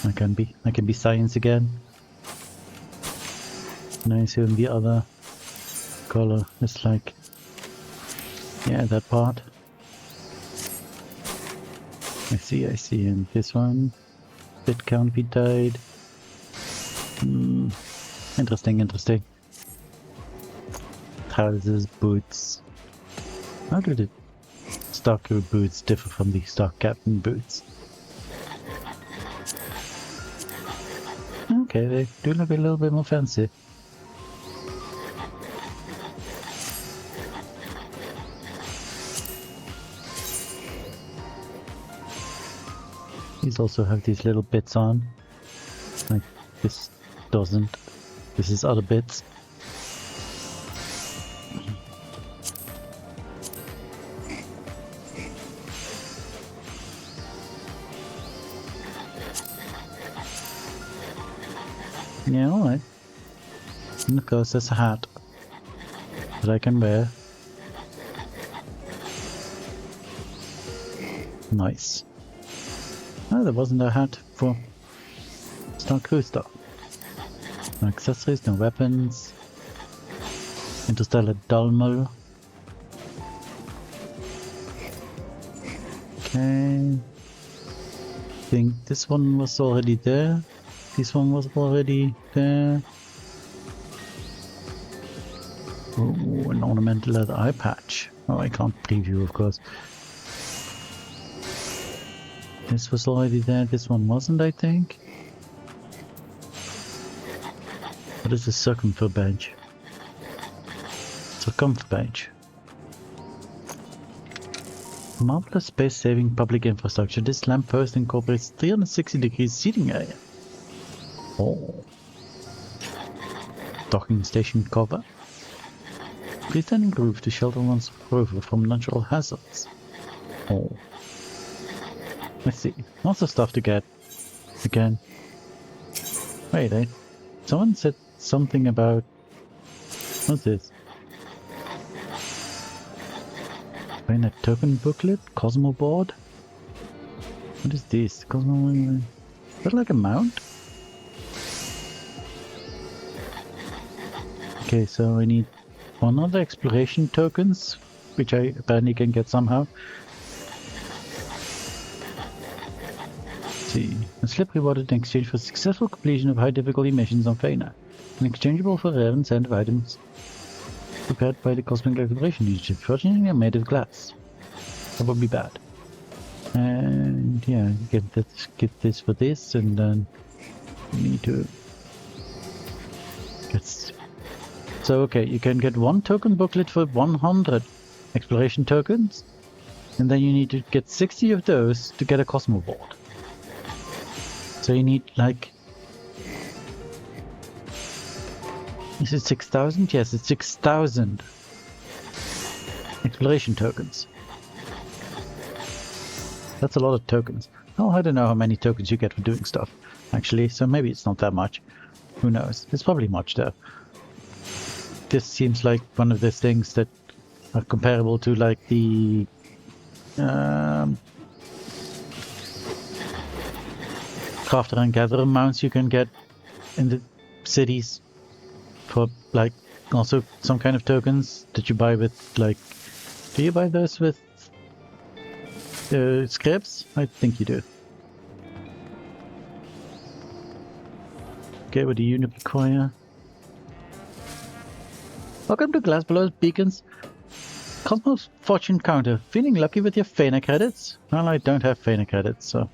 I can be science again. And I assume the other color is like, yeah, that part. I see, and this one, it can't be dyed. Interesting. Trousers, boots. How do the Star Crew boots differ from the Star Captain boots? Okay, they do look a little bit more fancy. These also have these little bits on. Like, this doesn't. This is other bits. Yeah, alright. And of course there's a hat that I can wear. Nice. Oh, there wasn't a hat for Star Crew stuff. No accessories, no weapons. Interstellar Dulmal. Okay. I think this one was already there. This one was already there. Oh, an ornamental leather eye patch. Oh, I can't preview, of course. This was already there. This one wasn't, I think. What is the circumfer badge? Circumfer badge. Marvelous space-saving public infrastructure. This lamppost incorporates 360-degree seating area. Oh. Docking station cover. Freestanding roof to shelter one's rover from natural hazards. Oh. Let's see. Lots of stuff to get. Again. Wait, someone said something about... What's this? Find a token booklet? Cosmo board? What is this? Cosmo... Is that like a mount? Okay, so I need one other exploration tokens, which I apparently can get somehow. Let's see. A slip rewarded in exchange for successful completion of high difficulty missions on Fae'ret. And exchangeable for rare incentive items prepared by the Cosmic Exploration Initiative. Fortunately, they're made of glass. That would be bad. And yeah, get this for this, and then we need to get... So okay, you can get one token booklet for 100 exploration tokens, and then you need to get 60 of those to get a Cosmo board. So you need like... Is it 6,000? Yes, it's 6,000 exploration tokens. That's a lot of tokens. Oh, I don't know how many tokens you get for doing stuff, actually, so maybe it's not that much. Who knows? It's probably much though. This seems like one of those things that are comparable to like the crafter and gatherer mounts you can get in the cities for like also some kind of tokens that you buy with, like... Do you buy those with scripts? I think you do. Okay, what do you require? Welcome to Glassblow's Beacons Cosmos Fortune Counter. Feeling lucky with your Fae'ret credits? Well, I don't have Fae'ret credits, so...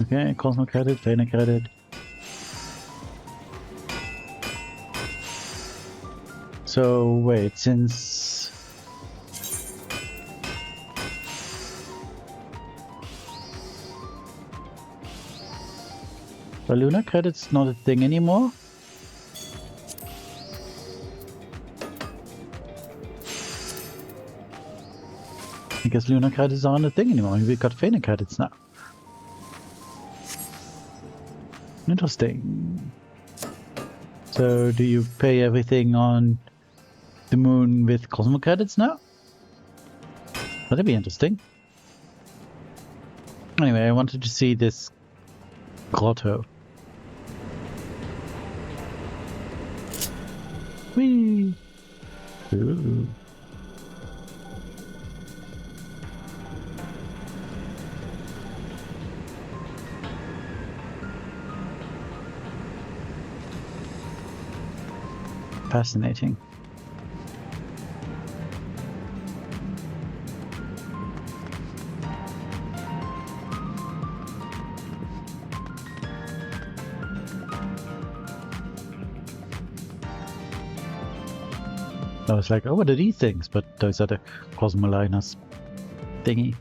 Okay, Cosmo credit, Fae'ret credit. So, wait, since... The Lunar credit's not a thing anymore? I guess Lunar credits aren't a thing anymore. We've got Fae'ret credits now. Interesting. So, do you pay everything on the moon with Cosmo credits now? That'd be interesting. Anyway, I wanted to see this grotto. Whee! Ooh. Fascinating. I was like, oh, what are these things? But those are the Cosmoliners thingy.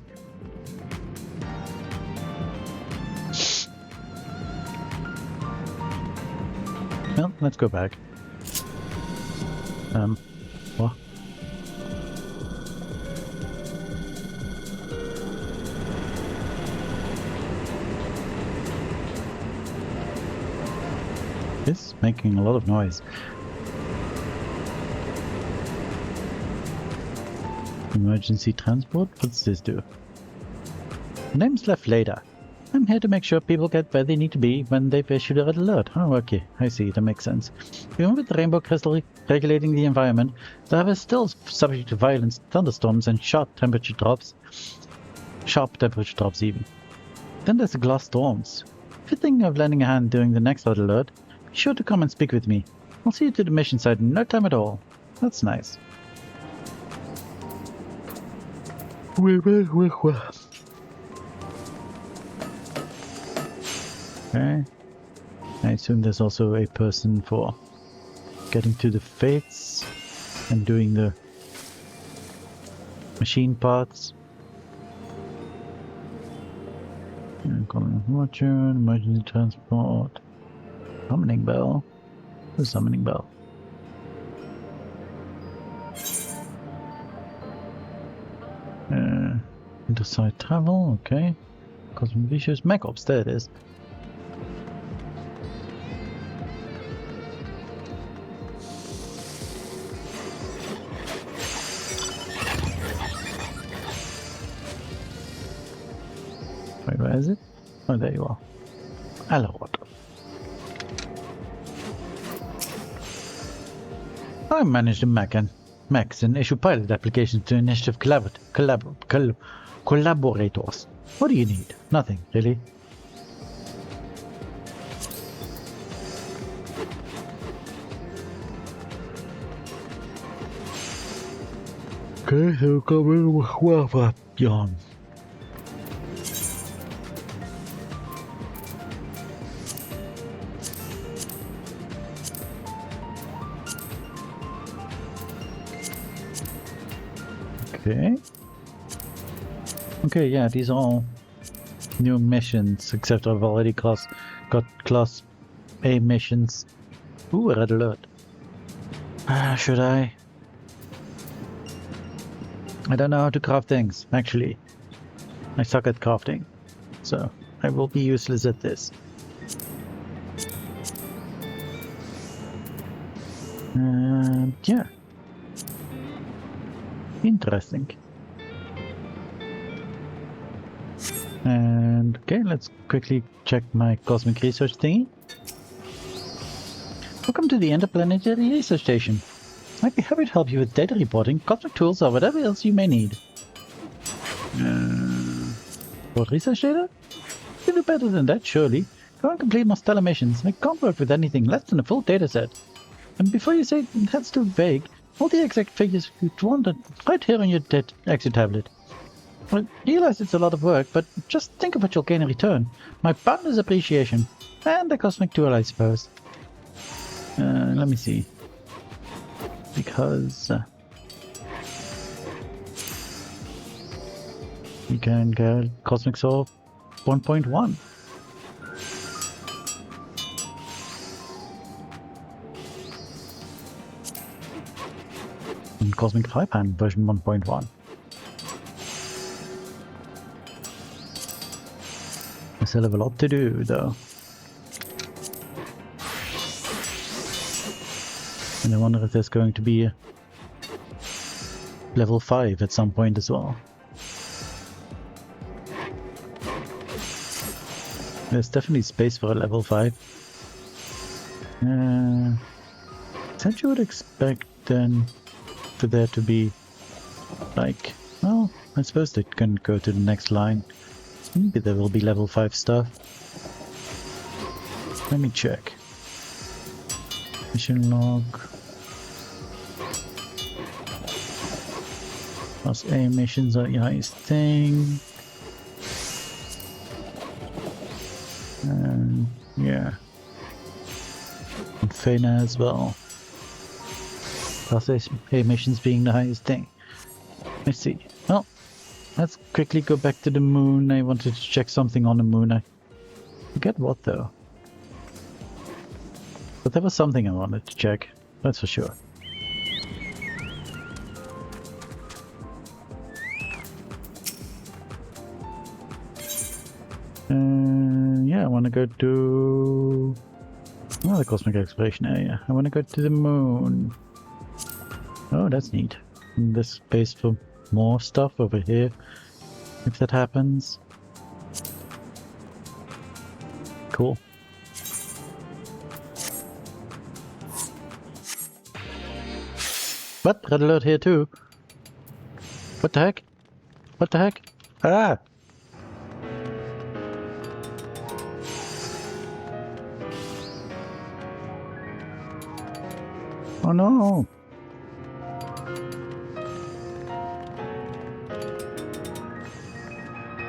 Well, let's go back. What? This is making a lot of noise. Emergency transport? What's this do? Name's left later. I'm here to make sure people get where they need to be when they've issued a red alert. Oh, okay. I see. That makes sense. Even with the rainbow crystal regulating the environment, the lava is still subject to violent thunderstorms and sharp temperature drops. Sharp temperature drops even. Then there's the glass storms. If you're thinking of lending a hand during the next red alert, be sure to come and speak with me. I'll see you to the mission site in no time at all. That's nice. Okay. I assume there's also a person for getting to the fates and doing the machine parts. Calling a fortune, emergency transport, summoning bell. The summoning bell. Interside travel, okay. Cosmic Vicious, Mech Ops, there it is. Wait, where is it? Oh, there you are. Alorot. I managed the mechs and issue pilot applications to initiative collaborators. What do you need? Nothing, really. Okay, so come in with whoever, John. Okay. Okay, yeah, these are all new missions, except I've already got class A missions. Ooh, a red alert. Should I? I don't know how to craft things, actually. I suck at crafting, so I will be useless at this. Yeah. Interesting. And okay, let's quickly check my cosmic research thingy. Welcome to the Interplanetary Research Station. I'd be happy to help you with data reporting, cosmic tools, or whatever else you may need. What research data? You do better than that, surely. Go and complete more stellar missions. I can't work with anything less than a full dataset. And before you say that's too vague, all the exact figures you want are right here on your exit tablet. I realize it's a lot of work, but just think of what you'll gain in return. My boundless appreciation. And a cosmic tool, I suppose. Let me see. Because you can get Cosmic Soul 1.1. And Cosmic Frypan version 1.1. I still have a lot to do, though. And I wonder if there's going to be a level 5 at some point as well. There's definitely space for a level 5. Since you would expect then for there to be like, well, I suppose they can go to the next line. Maybe there will be level 5 stuff. Let me check. Mission log. Plus A missions are the highest thing. And yeah. And Fae'ret as well. Plus A missions being the highest thing. Let's see. Well, let's quickly go back to the moon. I wanted to check something on the moon. I forget what though. But there was something I wanted to check. That's for sure. Yeah, I want to go to another cosmic exploration area. I want to go to the moon. Oh, that's neat. And there's space for more stuff over here, if that happens. Cool. What? Red alert here too. What the heck? What the heck? Ah! Oh no!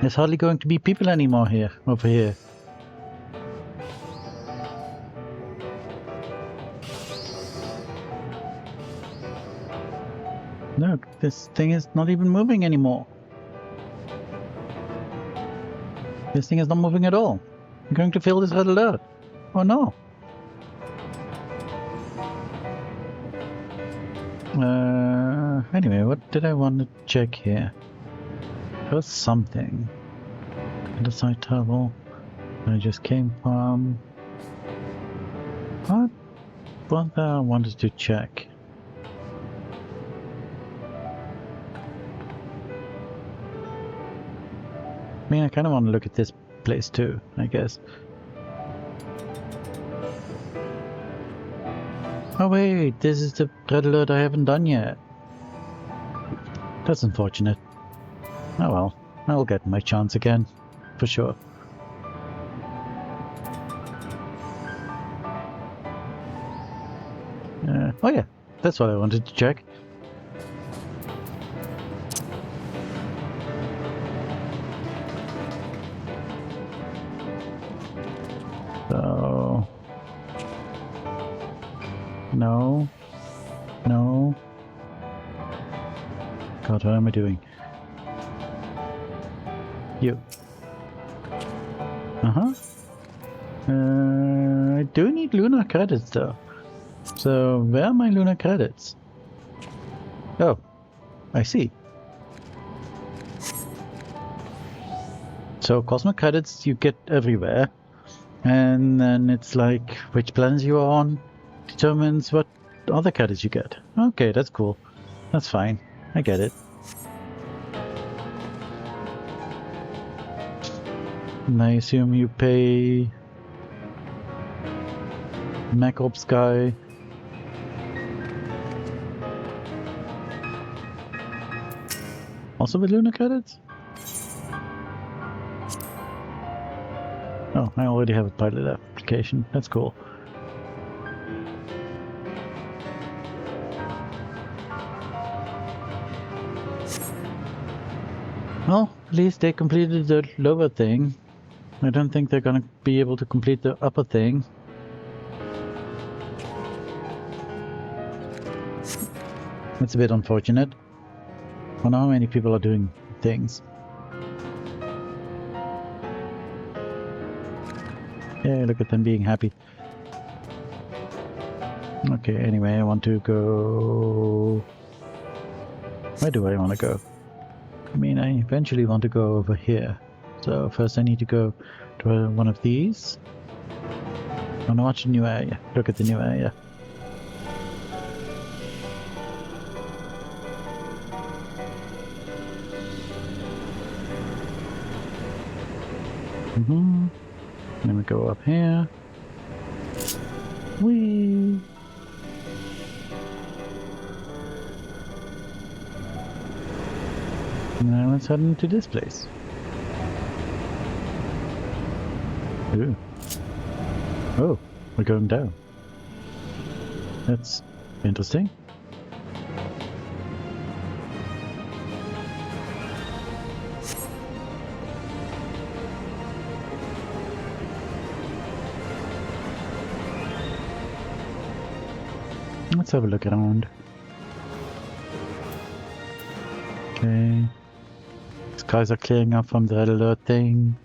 There's hardly going to be people anymore here, over here. Look, this thing is not even moving anymore. This thing is not moving at all. I'm going to fail this red alert. Oh no! Anyway, what did I want to check here? There was something. The side table I just came from. What was that I wanted to check? I mean, I kind of want to look at this place too, I guess. Oh wait, this is the red alert I haven't done yet. That's unfortunate. Oh well, I'll get my chance again, for sure. Oh yeah, that's what I wanted to check. So... No. No. God, what am I doing? You. Uh-huh. I do need lunar credits though. So, where are my lunar credits? Oh, I see. So, cosmic credits you get everywhere. And then it's like, which planets you are on determines what other credits you get. Okay, that's cool. That's fine. I get it. And I assume you pay Mac Ops guy. Also with Lunar credits? Oh, I already have a pilot application. That's cool. Well, at least they completed the lower thing. I don't think they're gonna be able to complete the upper thing. It's a bit unfortunate. I don't know how many people are doing things. Yeah, look at them being happy. Okay, anyway, I want to go... Where do I want to go? I mean, I eventually want to go over here. So first I need to go to one of these. I want to watch the new area. Look at the new area. Then we go up here. Whee! Now let's head into this place. Ooh. Oh, we're going down. That's interesting. Let's have a look around. Okay. These guys are clearing up from the red alert thing.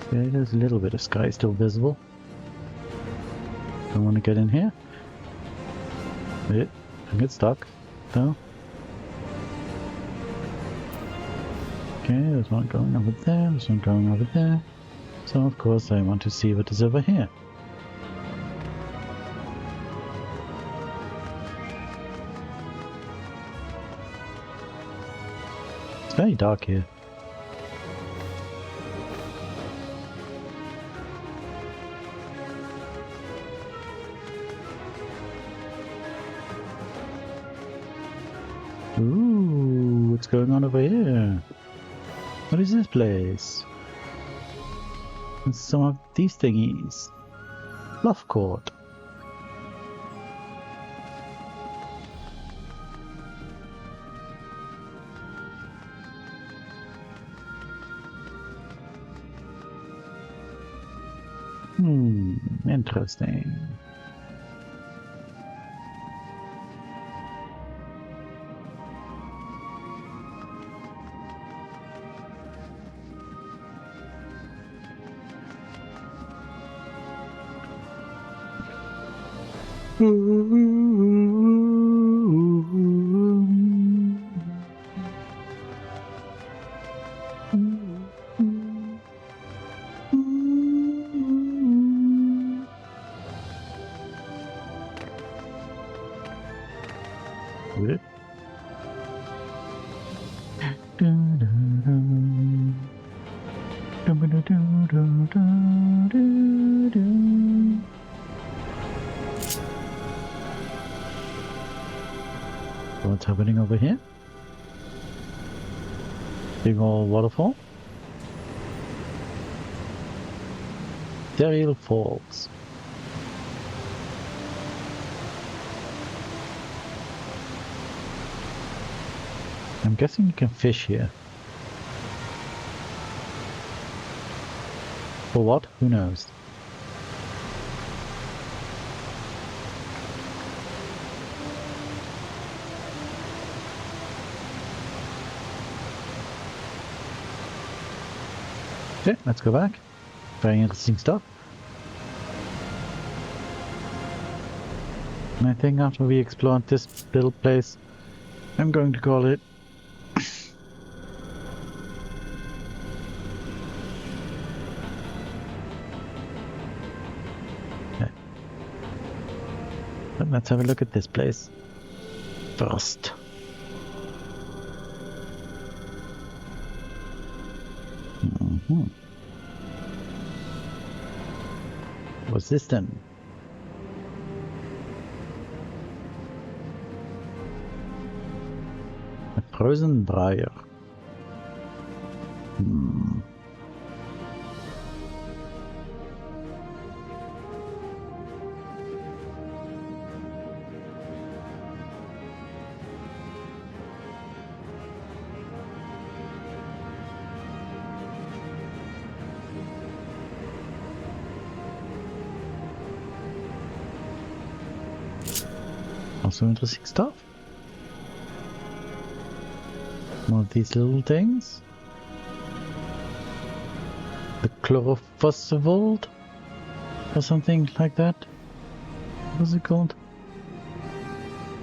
Okay, there's a little bit of sky still visible. Don't want to get in here. Wait, don't get stuck. No. Okay, there's one going over there, there's one going over there. So of course I want to see what is over here. It's very dark here. Ooh, what's going on over here? What is this place? And some of these thingies. Love court. Interesting. What's happening over here? Big old waterfall. Dariel Falls. I'm guessing you can fish here. For what? Who knows? Okay, let's go back. Very interesting stuff. And I think after we explored this little place, I'm going to call it. Okay. But let's have a look at this place. first. What's this then? A frozen briar. Also interesting stuff. More of these little things. The chlorophosphold or something like that. What's it called?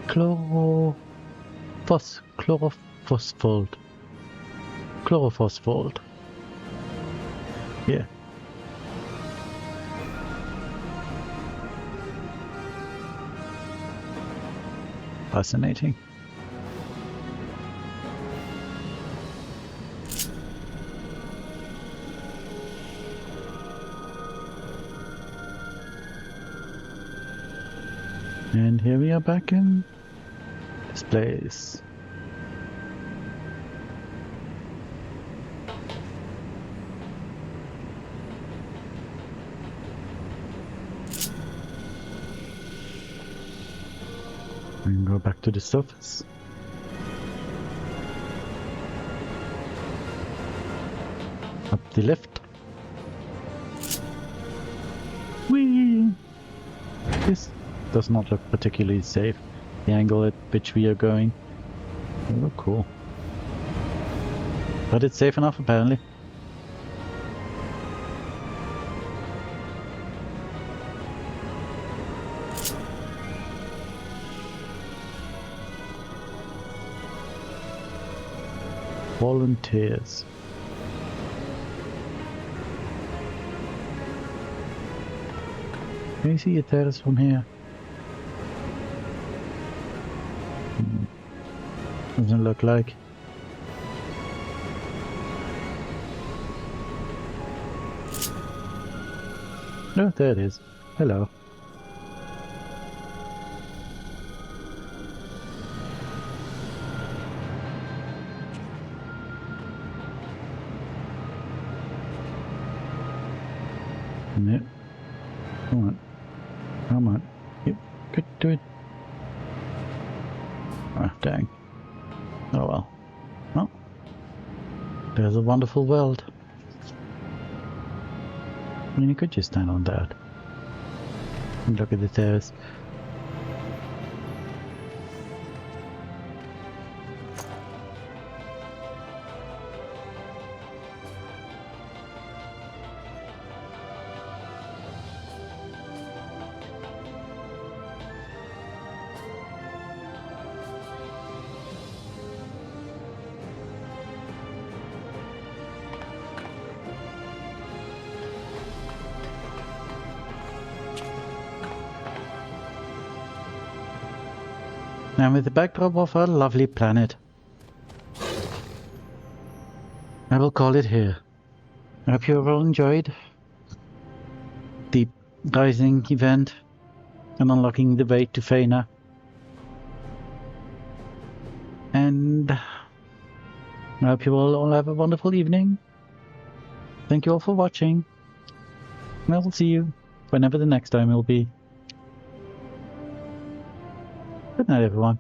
Chlorophosphold. Chlorophosphold. Yeah. Fascinating. And here we are back in this place. And go back to the surface. Up the lift. Whee! This does not look particularly safe. The angle at which we are going. They look cool. But it's safe enough apparently. Volunteers. Can you see a terrace from here? Doesn't look like. Oh, there it is. Hello. Yep. Come on. Come on. Yep. Good. Do it. Ah, dang. Oh well. Well. There's a wonderful world. I mean, you could just stand on that. And look at the terrace. And with the backdrop of our lovely planet, I will call it here. I hope you have all enjoyed the rising event and unlocking the way to Fae'ret. And I hope you all have a wonderful evening. Thank you all for watching. And I will see you whenever the next time will be. Good night, everyone.